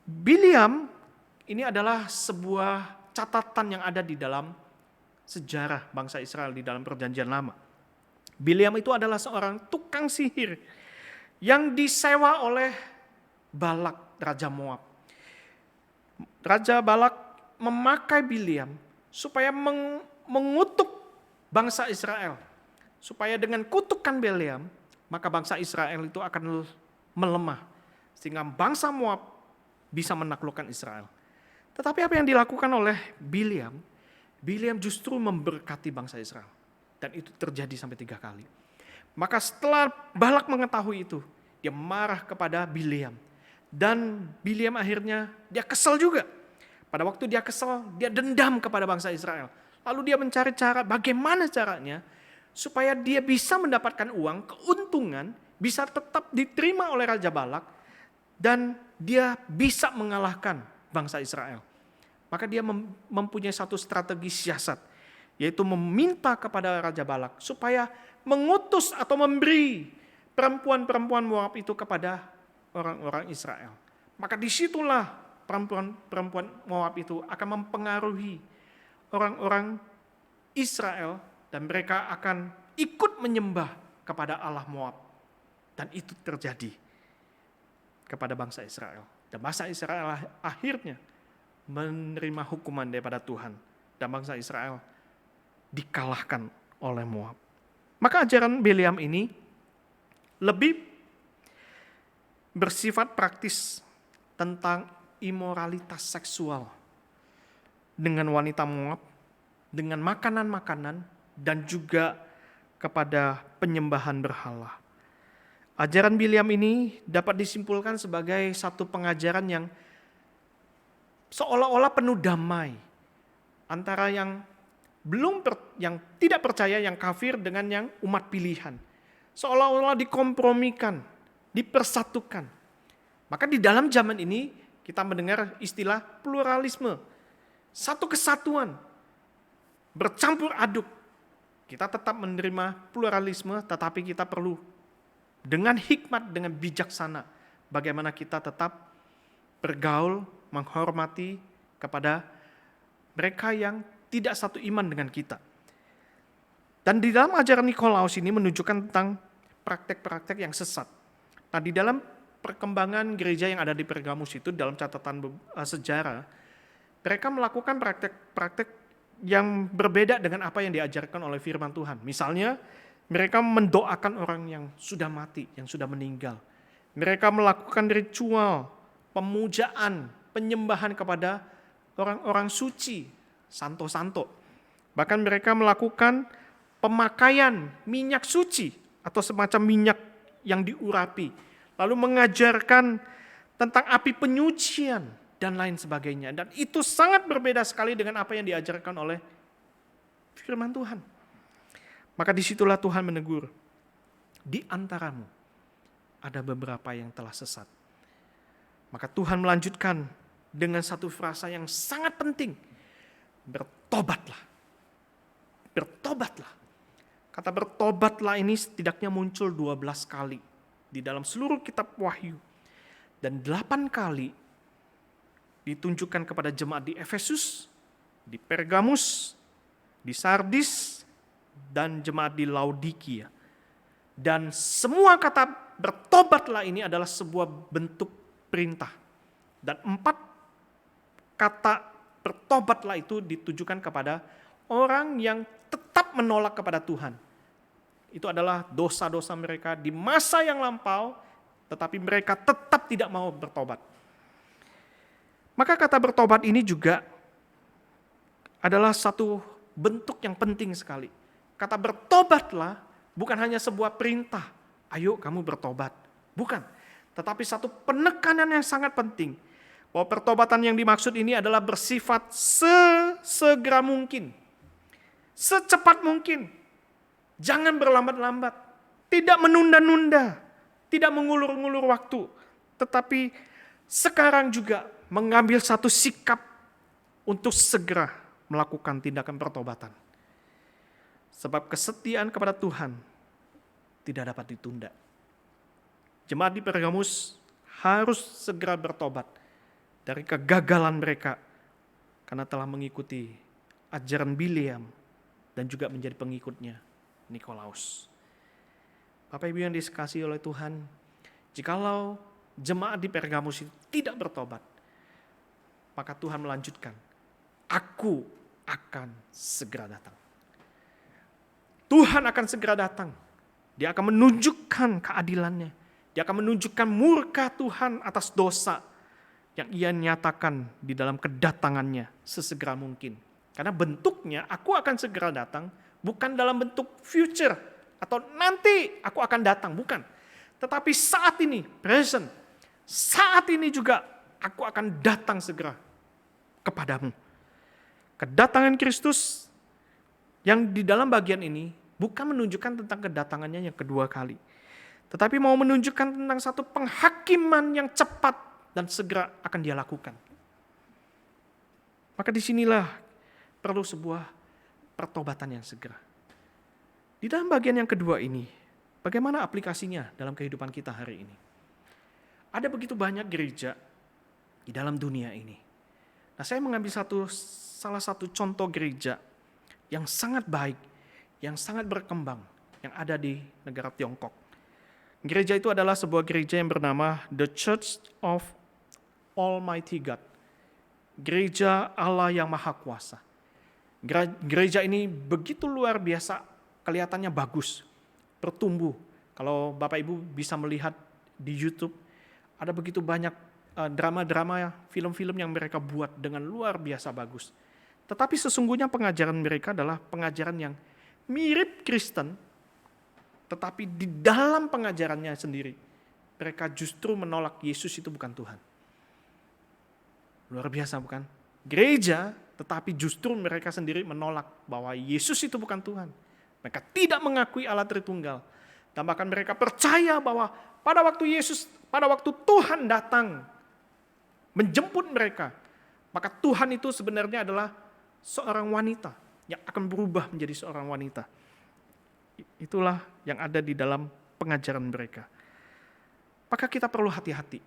Biliam ini adalah sebuah catatan yang ada di dalam sejarah bangsa Israel di dalam Perjanjian Lama. Biliam itu adalah seorang tukang sihir yang disewa oleh Balak, Raja Moab. Raja Balak memakai Biliam supaya mengutuk bangsa Israel. Supaya dengan kutukan Biliam, maka bangsa Israel itu akan melemah. Sehingga bangsa Moab bisa menaklukkan Israel. Tetapi apa yang dilakukan oleh Biliam? Biliam justru memberkati bangsa Israel. Dan itu terjadi sampai 3 kali. Maka setelah Balak mengetahui itu, dia marah kepada Biliam. Dan Biliam akhirnya dia kesal juga. Pada waktu dia kesal, dia dendam kepada bangsa Israel. Lalu dia mencari cara, bagaimana caranya supaya dia bisa mendapatkan uang, keuntungan, bisa tetap diterima oleh Raja Balak, dan dia bisa mengalahkan bangsa Israel. Maka dia mempunyai satu strategi siasat, yaitu meminta kepada Raja Balak supaya mengutus atau memberi perempuan-perempuan Moab itu kepada orang-orang Israel. Maka disitulah perempuan-perempuan Moab itu akan mempengaruhi orang-orang Israel dan mereka akan ikut menyembah kepada Allah Moab. Dan itu terjadi kepada bangsa Israel. Dan bangsa Israel akhirnya menerima hukuman daripada Tuhan. Dan bangsa Israel dikalahkan oleh Moab. Maka ajaran Biliam ini lebih bersifat praktis tentang imoralitas seksual dengan wanita Moab, dengan makanan-makanan, dan juga kepada penyembahan berhala. Ajaran Biliam ini dapat disimpulkan sebagai satu pengajaran yang seolah-olah penuh damai antara yang yang tidak percaya, yang kafir, dengan yang umat pilihan. Seolah-olah dikompromikan, dipersatukan. Maka di dalam zaman ini kita mendengar istilah pluralisme. satu kesatuan, bercampur aduk. Kita tetap menerima pluralisme, tetapi kita perlu dengan hikmat, dengan bijaksana, bagaimana kita tetap bergaul, menghormati kepada mereka yang tidak satu iman dengan kita. Dan di dalam ajaran Nikolaus ini menunjukkan tentang praktek-praktek yang sesat. Nah, di dalam perkembangan gereja yang ada di Pergamus itu, dalam catatan sejarah, mereka melakukan praktek-praktek yang berbeda dengan apa yang diajarkan oleh firman Tuhan. Misalnya, mereka mendoakan orang yang sudah mati, yang sudah meninggal. Mereka melakukan ritual, pemujaan, penyembahan kepada orang-orang suci, santo-santo. Bahkan mereka melakukan pemakaian minyak suci atau semacam minyak yang diurapi. Lalu mengajarkan tentang api penyucian dan lain sebagainya. Dan itu sangat berbeda sekali dengan apa yang diajarkan oleh firman Tuhan. Maka disitulah Tuhan menegur. Di antaramu ada beberapa yang telah sesat. Maka Tuhan melanjutkan dengan satu frasa yang sangat penting. Bertobatlah. Bertobatlah. Kata bertobatlah ini setidaknya muncul 12 kali di dalam seluruh kitab Wahyu. Dan 8 kali ditunjukkan kepada jemaat di Efesus, di Pergamus, di Sardis, dan jemaat di Laodikia. Dan semua kata bertobatlah ini adalah sebuah bentuk perintah. Dan 4 kata bertobatlah itu ditujukan kepada orang yang tetap menolak kepada Tuhan. Itu adalah dosa-dosa mereka di masa yang lampau, tetapi mereka tetap tidak mau bertobat. Maka kata bertobat ini juga adalah satu bentuk yang penting sekali. Kata bertobatlah bukan hanya sebuah perintah, ayo kamu bertobat. Bukan, tetapi satu penekanan yang sangat penting. Bahwa pertobatan yang dimaksud ini adalah bersifat sesegera mungkin. Secepat mungkin. Jangan berlambat-lambat, tidak menunda-nunda, tidak mengulur-ngulur waktu, tetapi sekarang juga mengambil satu sikap untuk segera melakukan tindakan pertobatan. Sebab kesetiaan kepada Tuhan tidak dapat ditunda. Jemaat di Pergamus harus segera bertobat dari kegagalan mereka karena telah mengikuti ajaran Bileam dan juga menjadi pengikutnya Nikolaus. Bapak Ibu yang dikasihi oleh Tuhan, jikalau jemaat di Pergamus itu tidak bertobat, maka Tuhan melanjutkan, aku akan segera datang. Tuhan akan segera datang. Dia akan menunjukkan keadilannya. Dia akan menunjukkan murka Tuhan atas dosa yang ia nyatakan di dalam kedatangannya sesegera mungkin. Karena bentuknya aku akan segera datang, bukan dalam bentuk future atau nanti aku akan datang, bukan. Tetapi saat ini, present, saat ini juga aku akan datang segera kepadamu. Kedatangan Kristus yang di dalam bagian ini bukan menunjukkan tentang kedatangannya yang kedua kali. Tetapi mau menunjukkan tentang satu penghakiman yang cepat dan segera akan dia lakukan. Maka disinilah perlu sebuah pertobatan yang segera. Di dalam bagian yang kedua ini, bagaimana aplikasinya dalam kehidupan kita hari ini? Ada begitu banyak gereja di dalam dunia ini. Nah, saya mengambil salah satu contoh gereja yang sangat baik, yang sangat berkembang, yang ada di negara Tiongkok. Gereja itu adalah sebuah gereja yang bernama The Church of Almighty God. Gereja Allah yang Maha Kuasa. Gereja ini begitu luar biasa, kelihatannya bagus, bertumbuh. Kalau Bapak Ibu bisa melihat di YouTube, ada begitu banyak drama-drama, film-film yang mereka buat dengan luar biasa bagus. Tetapi sesungguhnya pengajaran mereka adalah pengajaran yang mirip Kristen, tetapi di dalam pengajarannya sendiri, mereka justru menolak Yesus itu bukan Tuhan. Luar biasa bukan? Gereja, tetapi justru mereka sendiri menolak bahwa Yesus itu bukan Tuhan. Mereka tidak mengakui Allah Tritunggal. Dan bahkan mereka percaya bahwa pada waktu Tuhan datang menjemput mereka, Maka Tuhan itu sebenarnya adalah seorang wanita yang akan berubah menjadi seorang wanita. Itulah yang ada di dalam pengajaran mereka. Maka kita perlu hati-hati.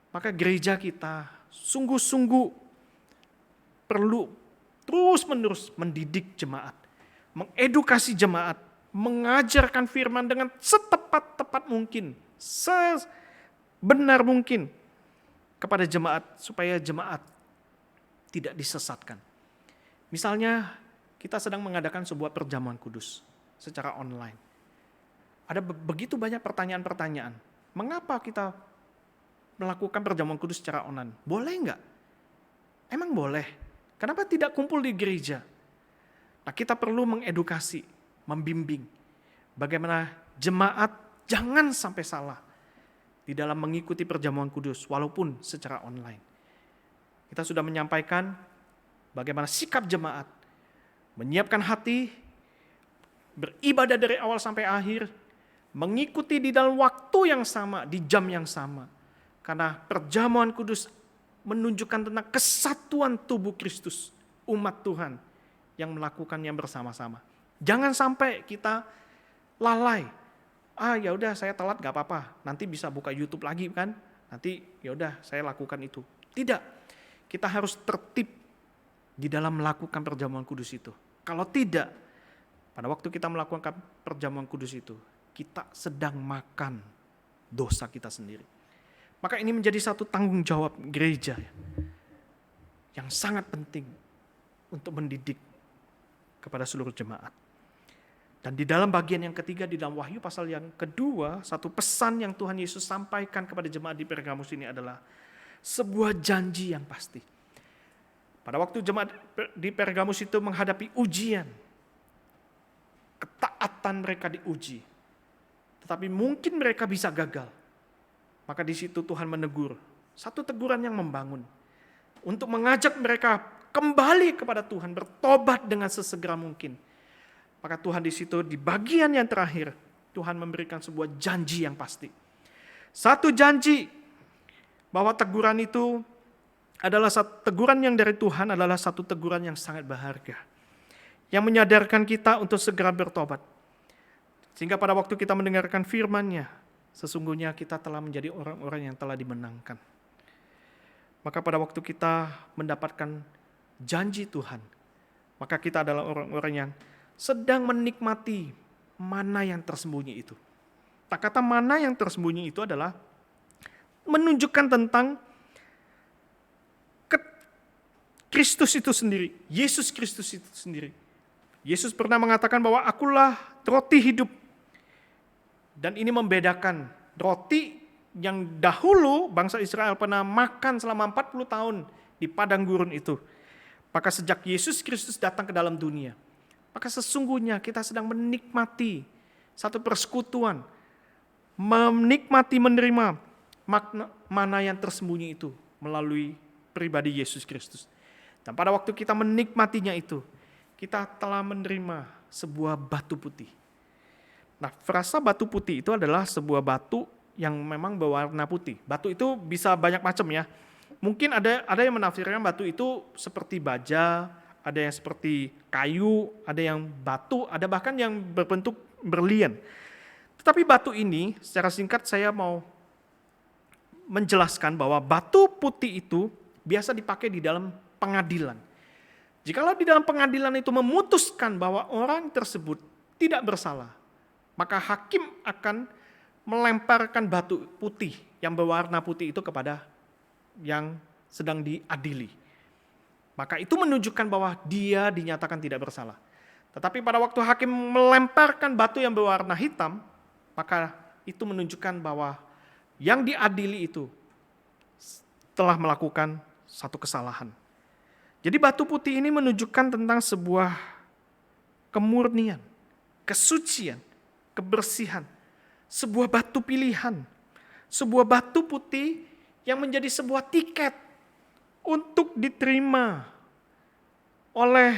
Maka gereja kita sungguh-sungguh perlu terus-menerus mendidik jemaat, mengedukasi jemaat, mengajarkan firman dengan setepat-tepat mungkin, sebenar mungkin kepada jemaat supaya jemaat tidak disesatkan. Misalnya kita sedang mengadakan sebuah perjamuan kudus secara online. Ada begitu banyak pertanyaan-pertanyaan. Mengapa kita melakukan perjamuan kudus secara online? Boleh enggak? Emang boleh? Kenapa tidak kumpul di gereja? Nah, kita perlu mengedukasi, membimbing. Bagaimana jemaat jangan sampai salah di dalam mengikuti perjamuan kudus walaupun secara online. Kita sudah menyampaikan bagaimana sikap jemaat, menyiapkan hati, beribadah dari awal sampai akhir, mengikuti di dalam waktu yang sama, di jam yang sama. Karena perjamuan kudus menunjukkan tentang kesatuan tubuh Kristus, umat Tuhan yang melakukannya bersama-sama. Jangan sampai kita lalai. Ya udah saya telat gak apa-apa, nanti bisa buka YouTube lagi kan? Nanti ya udah saya lakukan itu. Tidak. Kita harus tertib di dalam melakukan perjamuan kudus itu. Kalau tidak, pada waktu kita melakukan perjamuan kudus itu, kita sedang makan dosa kita sendiri. Maka ini menjadi satu tanggung jawab gereja yang sangat penting untuk mendidik kepada seluruh jemaat. Dan di dalam bagian yang ketiga, di dalam Wahyu pasal yang kedua, satu pesan yang Tuhan Yesus sampaikan kepada jemaat di Pergamus ini adalah sebuah janji yang pasti. Pada waktu jemaat di Pergamus itu menghadapi ujian, ketaatan mereka diuji. Tetapi mungkin mereka bisa gagal. Maka di situ Tuhan menegur, satu teguran yang membangun. Untuk mengajak mereka kembali kepada Tuhan, bertobat dengan sesegera mungkin. Maka Tuhan di situ di bagian yang terakhir, Tuhan memberikan sebuah janji yang pasti. Satu janji bahwa teguran itu adalah teguran yang dari Tuhan adalah satu teguran yang sangat berharga. Yang menyadarkan kita untuk segera bertobat. Sehingga pada waktu kita mendengarkan firman-Nya, sesungguhnya kita telah menjadi orang-orang yang telah dimenangkan. Maka pada waktu kita mendapatkan janji Tuhan, maka kita adalah orang-orang yang sedang menikmati mana yang tersembunyi itu. Kata mana yang tersembunyi itu adalah menunjukkan tentang Kristus itu sendiri, Yesus Kristus itu sendiri. Yesus pernah mengatakan bahwa akulah roti hidup. Dan ini membedakan roti yang dahulu bangsa Israel pernah makan selama 40 tahun di padang gurun itu. Maka sejak Yesus Kristus datang ke dalam dunia, maka sesungguhnya kita sedang menikmati satu persekutuan, menikmati menerima mana yang tersembunyi itu melalui pribadi Yesus Kristus. Dan pada waktu kita menikmatinya itu, kita telah menerima sebuah batu putih. Nah, frasa batu putih itu adalah sebuah batu yang memang berwarna putih. Batu itu bisa banyak macam ya. Mungkin ada yang menafsirkan batu itu seperti baja, ada yang seperti kayu, ada yang batu, ada bahkan yang berbentuk berlian. Tetapi batu ini, secara singkat saya mau menjelaskan bahwa batu putih itu biasa dipakai di dalam pengadilan. Jikalau di dalam pengadilan itu memutuskan bahwa orang tersebut tidak bersalah, maka hakim akan melemparkan batu putih yang berwarna putih itu kepada yang sedang diadili. Maka itu menunjukkan bahwa dia dinyatakan tidak bersalah. Tetapi pada waktu hakim melemparkan batu yang berwarna hitam, maka itu menunjukkan bahwa yang diadili itu telah melakukan satu kesalahan. Jadi batu putih ini menunjukkan tentang sebuah kemurnian, kesucian, kebersihan, sebuah batu pilihan, sebuah batu putih yang menjadi sebuah tiket untuk diterima oleh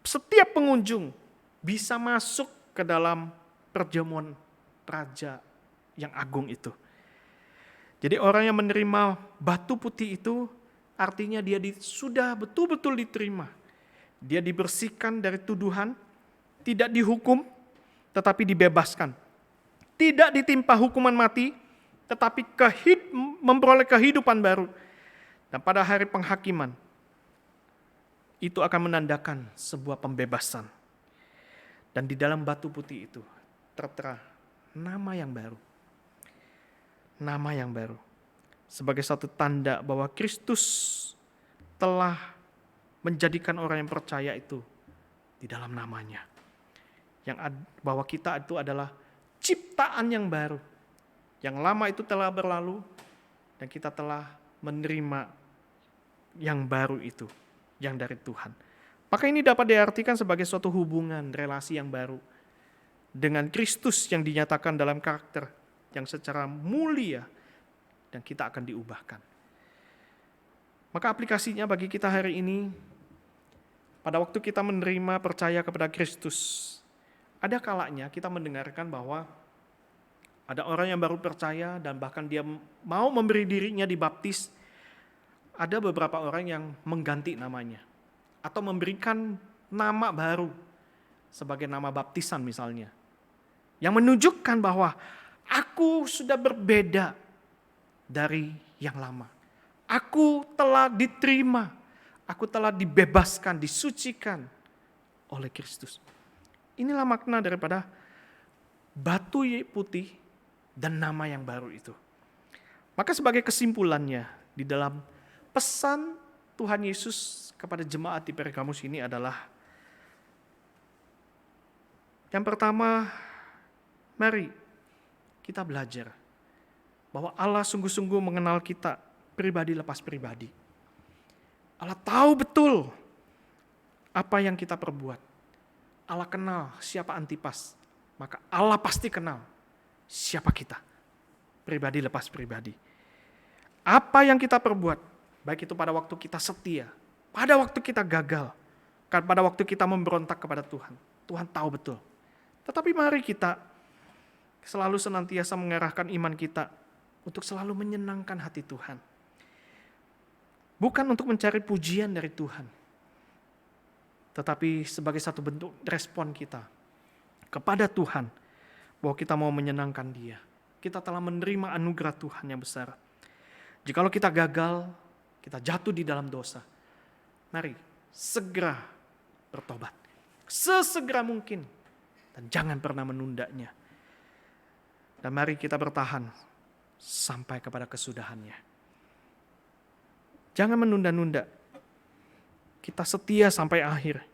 setiap pengunjung bisa masuk ke dalam perjamuan raja yang agung itu. Jadi orang yang menerima batu putih itu artinya dia sudah betul-betul diterima. Dia dibersihkan dari tuduhan, tidak dihukum, tetapi dibebaskan. Tidak ditimpa hukuman mati, tetapi memperoleh kehidupan baru. Dan pada hari penghakiman, itu akan menandakan sebuah pembebasan. Dan di dalam batu putih itu tertera nama yang baru. Nama yang baru. Sebagai satu tanda bahwa Kristus telah menjadikan orang yang percaya itu di dalam namanya. Bahwa kita itu adalah ciptaan yang baru. Yang lama itu telah berlalu dan kita telah menerima yang baru itu, yang dari Tuhan. Maka ini dapat diartikan sebagai suatu hubungan, relasi yang baru dengan Kristus yang dinyatakan dalam karakter yang secara mulia dan kita akan diubahkan. Maka aplikasinya bagi kita hari ini, pada waktu kita menerima percaya kepada Kristus, ada kalanya kita mendengarkan bahwa ada orang yang baru percaya dan bahkan dia mau memberi dirinya dibaptis. Ada beberapa orang yang mengganti namanya atau memberikan nama baru sebagai nama baptisan misalnya. Yang menunjukkan bahwa aku sudah berbeda dari yang lama. Aku telah diterima, aku telah dibebaskan, disucikan oleh Kristus. Inilah makna daripada batu putih dan nama yang baru itu. Maka sebagai kesimpulannya di dalam pesan Tuhan Yesus kepada jemaat di Pergamus ini adalah yang pertama, mari kita belajar bahwa Allah sungguh-sungguh mengenal kita pribadi lepas pribadi. Allah tahu betul apa yang kita perbuat. Allah kenal siapa Antipas, maka Allah pasti kenal siapa kita, pribadi lepas pribadi. Apa yang kita perbuat, baik itu pada waktu kita setia, pada waktu kita gagal, pada waktu kita memberontak kepada Tuhan, Tuhan tahu betul. Tetapi mari kita selalu senantiasa mengarahkan iman kita untuk selalu menyenangkan hati Tuhan. Bukan untuk mencari pujian dari Tuhan, tetapi sebagai satu bentuk respon kita kepada Tuhan, bahwa kita mau menyenangkan Dia. Kita telah menerima anugerah Tuhan yang besar. Jikalau kita gagal, kita jatuh di dalam dosa, mari segera bertobat. Sesegera mungkin. Dan jangan pernah menundanya. Dan mari kita bertahan sampai kepada kesudahannya. Jangan menunda-nunda. Kita setia sampai akhir.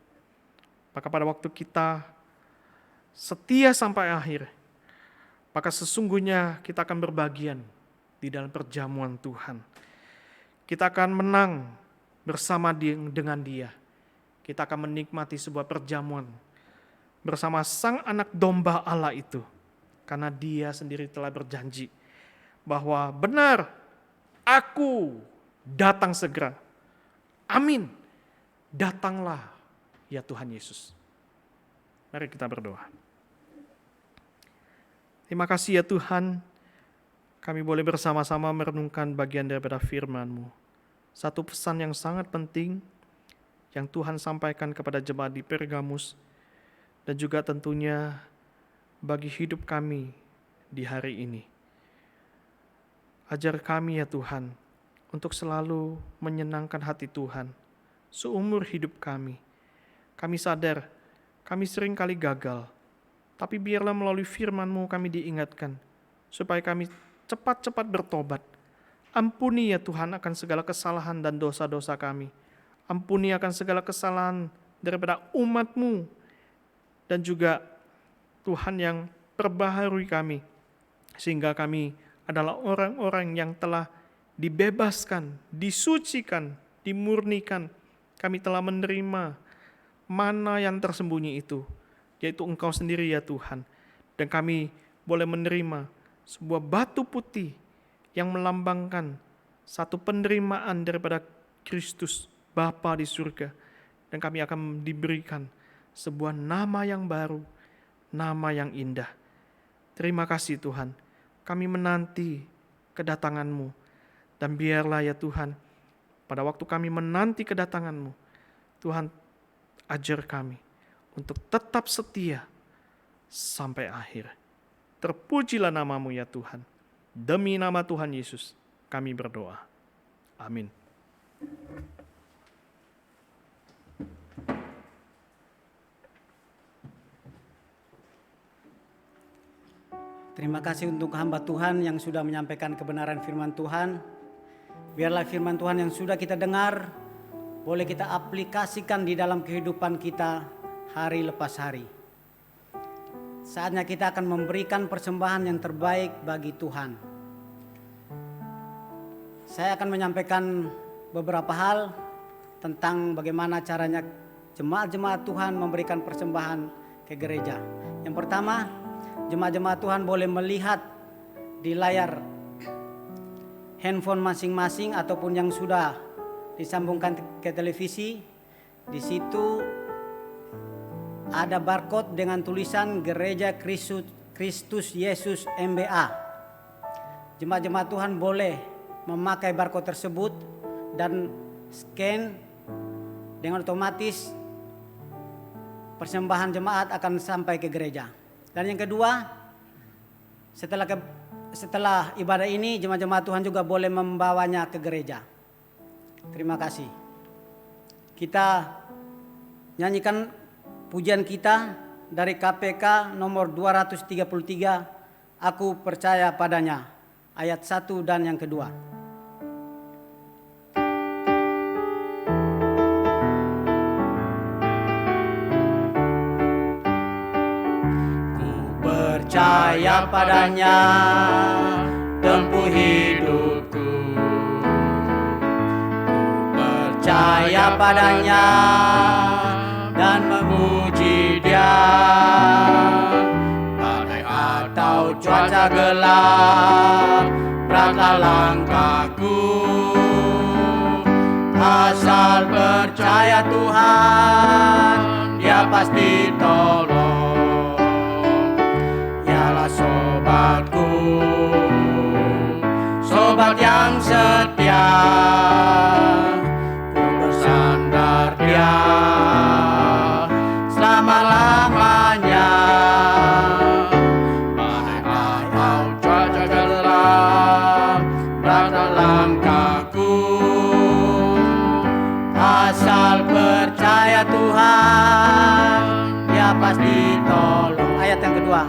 Maka pada waktu kita setia sampai akhir, maka sesungguhnya kita akan berbagian di dalam perjamuan Tuhan. Kita akan menang bersama dengan Dia. Kita akan menikmati sebuah perjamuan bersama Sang Anak Domba Allah itu. Karena Dia sendiri telah berjanji bahwa benar, aku datang segera. Amin. Datanglah ya Tuhan Yesus. Mari kita berdoa. Terima kasih ya Tuhan, kami boleh bersama-sama merenungkan bagian daripada firman-Mu. Satu pesan yang sangat penting yang Tuhan sampaikan kepada jemaat di Pergamus, dan juga tentunya bagi hidup kami di hari ini. Ajar kami ya Tuhan, untuk selalu menyenangkan hati Tuhan seumur hidup kami. Kami sadar, kami sering kali gagal, tapi biarlah melalui firman-Mu kami diingatkan, supaya kami cepat-cepat bertobat. Ampuni ya Tuhan akan segala kesalahan dan dosa-dosa kami. Ampuni akan segala kesalahan daripada umat-Mu, dan juga Tuhan yang perbaharui kami, sehingga kami adalah orang-orang yang telah dibebaskan, disucikan, dimurnikan. Kami telah menerima mana yang tersembunyi itu, yaitu Engkau sendiri ya Tuhan. Dan kami boleh menerima sebuah batu putih yang melambangkan satu penerimaan daripada Kristus Bapa di surga. Dan kami akan diberikan sebuah nama yang baru, nama yang indah. Terima kasih Tuhan, kami menanti kedatangan-Mu. Dan biarlah ya Tuhan, pada waktu kami menanti kedatangan-Mu, Tuhan, ajar kami untuk tetap setia sampai akhir. Terpujilah nama-Mu ya Tuhan. Demi nama Tuhan Yesus kami berdoa. Amin. Terima kasih untuk hamba Tuhan yang sudah menyampaikan kebenaran firman Tuhan. Biarlah firman Tuhan yang sudah kita dengar boleh kita aplikasikan di dalam kehidupan kita hari lepas hari. Saatnya kita akan memberikan persembahan yang terbaik bagi Tuhan. Saya akan menyampaikan beberapa hal tentang bagaimana caranya jemaat-jemaat Tuhan memberikan persembahan ke gereja. Yang pertama, jemaat-jemaat Tuhan boleh melihat di layar handphone masing-masing ataupun yang sudah disambungkan ke televisi. Di situ ada barcode dengan tulisan Gereja Kristus Yesus MBA. Jemaat-jemaat Tuhan boleh memakai barcode tersebut dan scan, dengan otomatis persembahan jemaat akan sampai ke gereja. Dan yang kedua, setelah ibadah ini jemaat-jemaat Tuhan juga boleh membawanya ke gereja. Terima kasih. Kita nyanyikan pujian kita dari KPK nomor 233, Aku Percaya Padanya, ayat 1 dan yang kedua. Percaya padanya, tempuh hidupku. Percaya padanya dan memuji Dia. Badai atau cuaca gelap, beratlah langkahku. Asal percaya Tuhan, Dia pasti tolong. Sobatku, sobat yang setia, ku bersandar Dia selama-lamanya. Badai atau cuaca gelap, beratlah langkahku. Asal percaya Tuhan, Dia pasti tolong. Ayat yang kedua.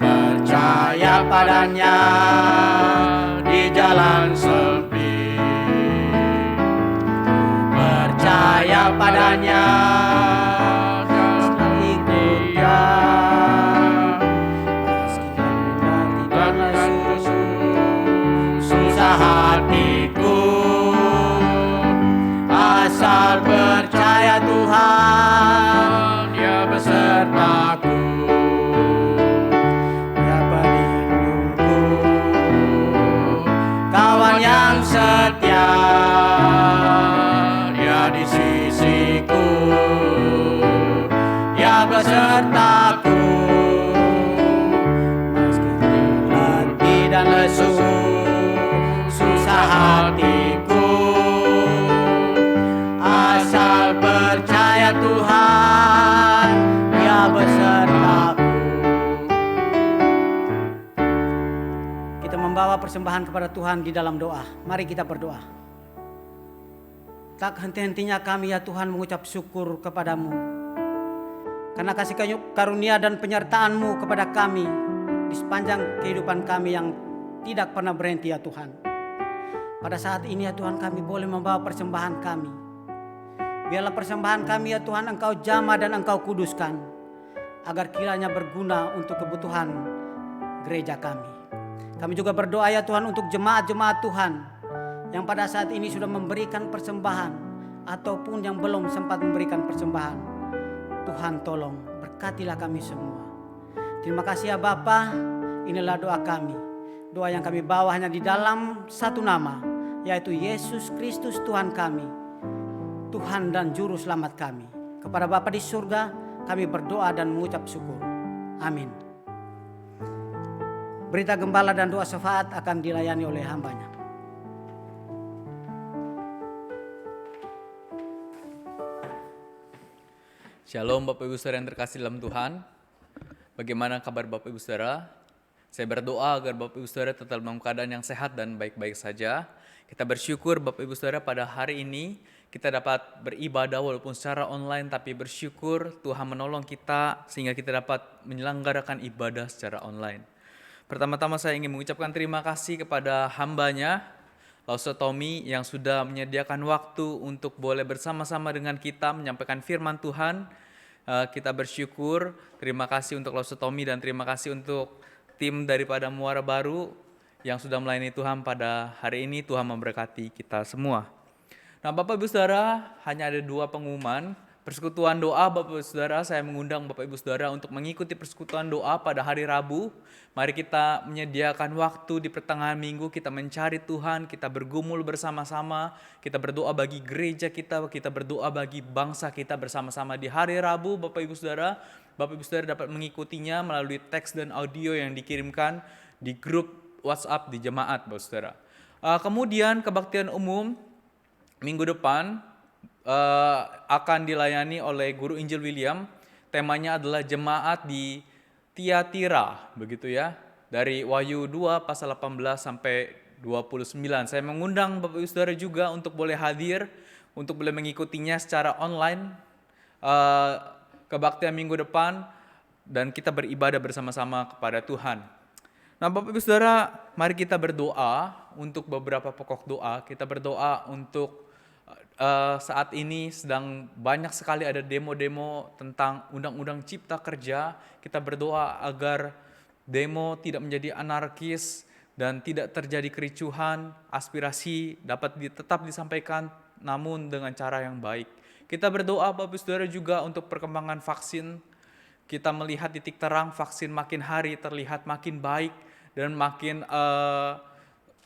Percaya padanya di jalan sempit. Percaya padanya dan ikut Dia. Susah hatiku, asal percaya Tuhan, Dia besertaku. Yang setia, Dia di sisiku, Dia besertaku. Meski letih dan lesu, susah hatiku, asal percaya Tuhan, Dia besertaku. Membawa persembahan kepada Tuhan di dalam doa. Mari kita berdoa. Tak henti-hentinya kami ya Tuhan mengucap syukur kepadamu, karena kasih karunia dan penyertaan-Mu kepada kami di sepanjang kehidupan kami yang tidak pernah berhenti ya Tuhan. Pada saat ini ya Tuhan, kami boleh membawa persembahan kami. Biarlah persembahan kami ya Tuhan Engkau jamah dan Engkau kuduskan, agar kiranya berguna untuk kebutuhan gereja kami. Kami juga berdoa ya Tuhan untuk jemaat-jemaat Tuhan yang pada saat ini sudah memberikan persembahan ataupun yang belum sempat memberikan persembahan. Tuhan tolong berkatilah kami semua. Terima kasih ya Bapa. Inilah doa kami. Doa yang kami bawa hanya di dalam satu nama, yaitu Yesus Kristus Tuhan kami, Tuhan dan Juru Selamat kami. Kepada Bapa di surga kami berdoa dan mengucap syukur. Amin. Berita gembala dan doa syafaat akan dilayani oleh hambanya. Shalom Bapak Ibu Saudara yang terkasih dalam Tuhan. Bagaimana kabar Bapak Ibu Saudara? Saya berdoa agar Bapak Ibu Saudara tetap dalam keadaan yang sehat dan baik-baik saja. Kita bersyukur Bapak Ibu Saudara pada hari ini kita dapat beribadah walaupun secara online, tapi bersyukur Tuhan menolong kita sehingga kita dapat menyelenggarakan ibadah secara online. Pertama-tama saya ingin mengucapkan terima kasih kepada hambanya, Lause Tommy, yang sudah menyediakan waktu untuk boleh bersama-sama dengan kita menyampaikan firman Tuhan. Kita bersyukur, terima kasih untuk Lause Tommy dan terima kasih untuk tim daripada Muara Baru yang sudah melayani Tuhan pada hari ini. Tuhan memberkati kita semua. Nah Bapak Ibu Saudara, hanya ada 2 pengumuman. Persekutuan doa Bapak Ibu Saudara, saya mengundang Bapak Ibu Saudara untuk mengikuti persekutuan doa pada hari Rabu. Mari kita menyediakan waktu di pertengahan minggu, kita mencari Tuhan, kita bergumul bersama-sama, kita berdoa bagi gereja kita berdoa bagi bangsa kita bersama-sama di hari Rabu. Bapak Ibu Saudara dapat mengikutinya melalui teks dan audio yang dikirimkan di grup WhatsApp di jemaat Bapak Saudara. Kemudian kebaktian umum minggu depan akan dilayani oleh Guru Injil William. Temanya adalah jemaat di Tiatira, begitu ya. Dari Wahyu 2 pasal 18 sampai 29. Saya mengundang Bapak Ibu Saudara juga untuk boleh hadir, untuk boleh mengikutinya secara online kebaktian minggu depan, dan kita beribadah bersama-sama kepada Tuhan. Nah Bapak Ibu Saudara, mari kita berdoa untuk beberapa pokok doa. Kita berdoa untuk saat ini sedang banyak sekali ada demo-demo tentang Undang-Undang Cipta Kerja. Kita berdoa agar demo tidak menjadi anarkis dan tidak terjadi kericuhan, aspirasi dapat tetap disampaikan namun dengan cara yang baik. Kita berdoa Bapak Ibu Saudara juga untuk perkembangan vaksin. Kita melihat titik terang, vaksin makin hari terlihat makin baik dan makin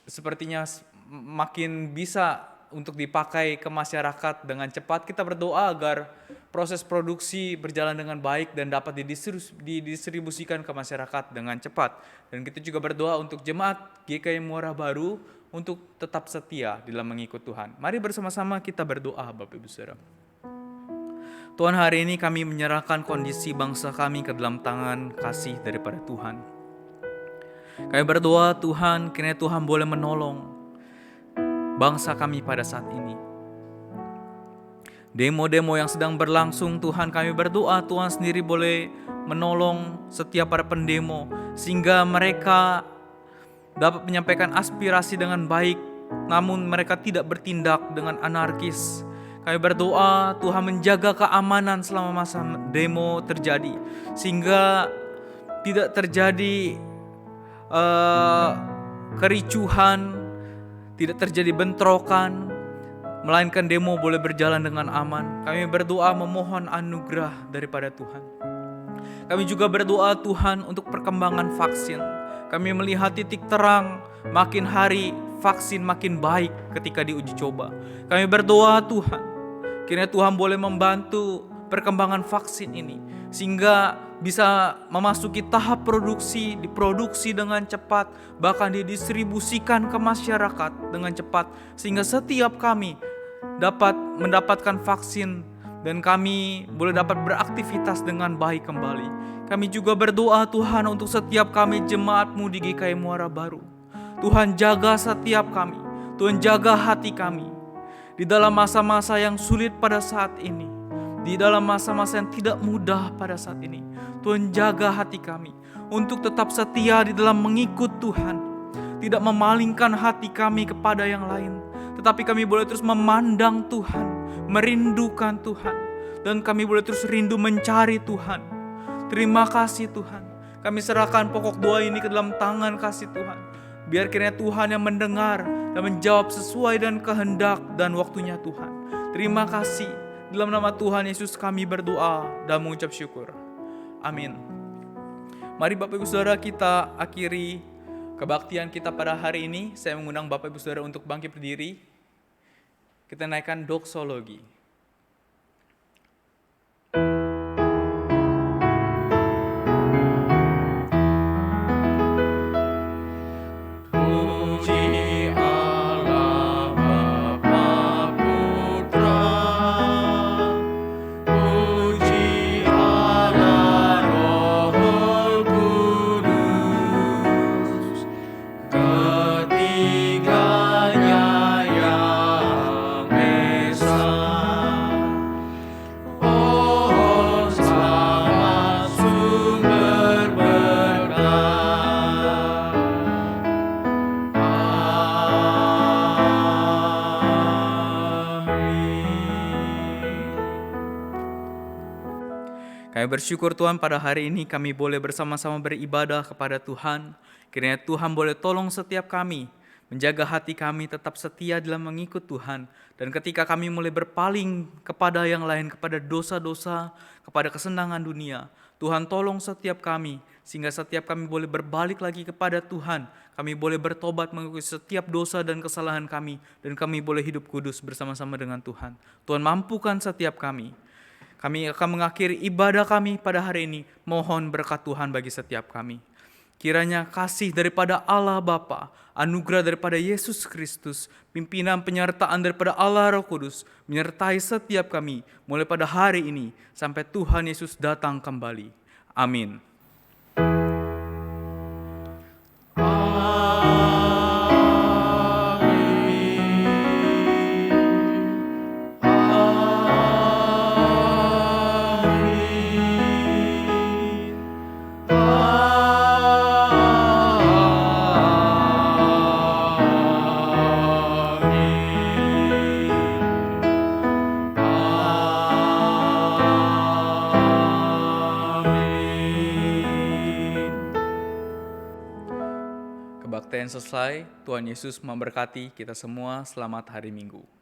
sepertinya makin bisa untuk dipakai ke masyarakat dengan cepat. Kita berdoa agar proses produksi berjalan dengan baik dan dapat didistribusikan ke masyarakat dengan cepat. Dan kita juga berdoa untuk jemaat GKI Muara Baru untuk tetap setia dalam mengikut Tuhan. Mari bersama-sama kita berdoa Bapak Ibu Saudara. Tuhan, hari ini kami menyerahkan kondisi bangsa kami ke dalam tangan kasih daripada Tuhan. Kami berdoa Tuhan, kiranya Tuhan boleh menolong bangsa kami pada saat ini. Demo-demo yang sedang berlangsung, Tuhan, kami berdoa Tuhan sendiri boleh menolong setiap para pendemo sehingga mereka dapat menyampaikan aspirasi dengan baik, namun mereka tidak bertindak dengan anarkis. Kami berdoa Tuhan menjaga keamanan selama masa demo terjadi sehingga tidak terjadi kericuhan, tidak terjadi bentrokan, melainkan demo boleh berjalan dengan aman. Kami berdoa memohon anugerah daripada Tuhan. Kami juga berdoa Tuhan untuk perkembangan vaksin. Kami melihat titik terang, makin hari vaksin makin baik ketika diuji coba. Kami berdoa Tuhan, kiranya Tuhan boleh membantu perkembangan vaksin ini sehingga bisa memasuki tahap produksi, diproduksi dengan cepat, bahkan didistribusikan ke masyarakat dengan cepat, sehingga setiap kami dapat mendapatkan vaksin dan kami boleh dapat beraktivitas dengan baik kembali. Kami juga berdoa Tuhan untuk setiap kami jemaat-Mu di GKI Muara Baru. Tuhan jaga setiap kami, Tuhan jaga hati kami di dalam masa-masa yang sulit pada saat ini, di dalam masa-masa yang tidak mudah pada saat ini. Tuhan jaga hati kami untuk tetap setia di dalam mengikut Tuhan. Tidak memalingkan hati kami kepada yang lain, tetapi kami boleh terus memandang Tuhan, merindukan Tuhan, dan kami boleh terus rindu mencari Tuhan. Terima kasih Tuhan. Kami serahkan pokok doa ini ke dalam tangan kasih Tuhan. Biar kiranya Tuhan yang mendengar dan menjawab sesuai dengan kehendak dan waktunya Tuhan. Terima kasih. Dalam nama Tuhan Yesus kami berdoa dan mengucap syukur. Amin. Mari Bapak Ibu Saudara kita akhiri kebaktian kita pada hari ini. Saya mengundang Bapak Ibu Saudara untuk bangkit berdiri. Kita naikkan doksologi. Puji Kami bersyukur Tuhan pada hari ini kami boleh bersama-sama beribadah kepada Tuhan. Kiranya Tuhan boleh tolong setiap kami, menjaga hati kami tetap setia dalam mengikut Tuhan. Dan ketika kami mulai berpaling kepada yang lain, kepada dosa-dosa, kepada kesenangan dunia, Tuhan tolong setiap kami, sehingga setiap kami boleh berbalik lagi kepada Tuhan. Kami boleh bertobat mengikuti setiap dosa dan kesalahan kami, dan kami boleh hidup kudus bersama-sama dengan Tuhan. Tuhan mampukan setiap kami. Kami akan mengakhiri ibadah kami pada hari ini. Mohon berkat Tuhan bagi setiap kami. Kiranya kasih daripada Allah Bapa, anugerah daripada Yesus Kristus, pimpinan penyertaan daripada Allah Roh Kudus, menyertai setiap kami mulai pada hari ini sampai Tuhan Yesus datang kembali. Amin. Kebaktian selesai, Tuhan Yesus memberkati kita semua. Selamat hari Minggu.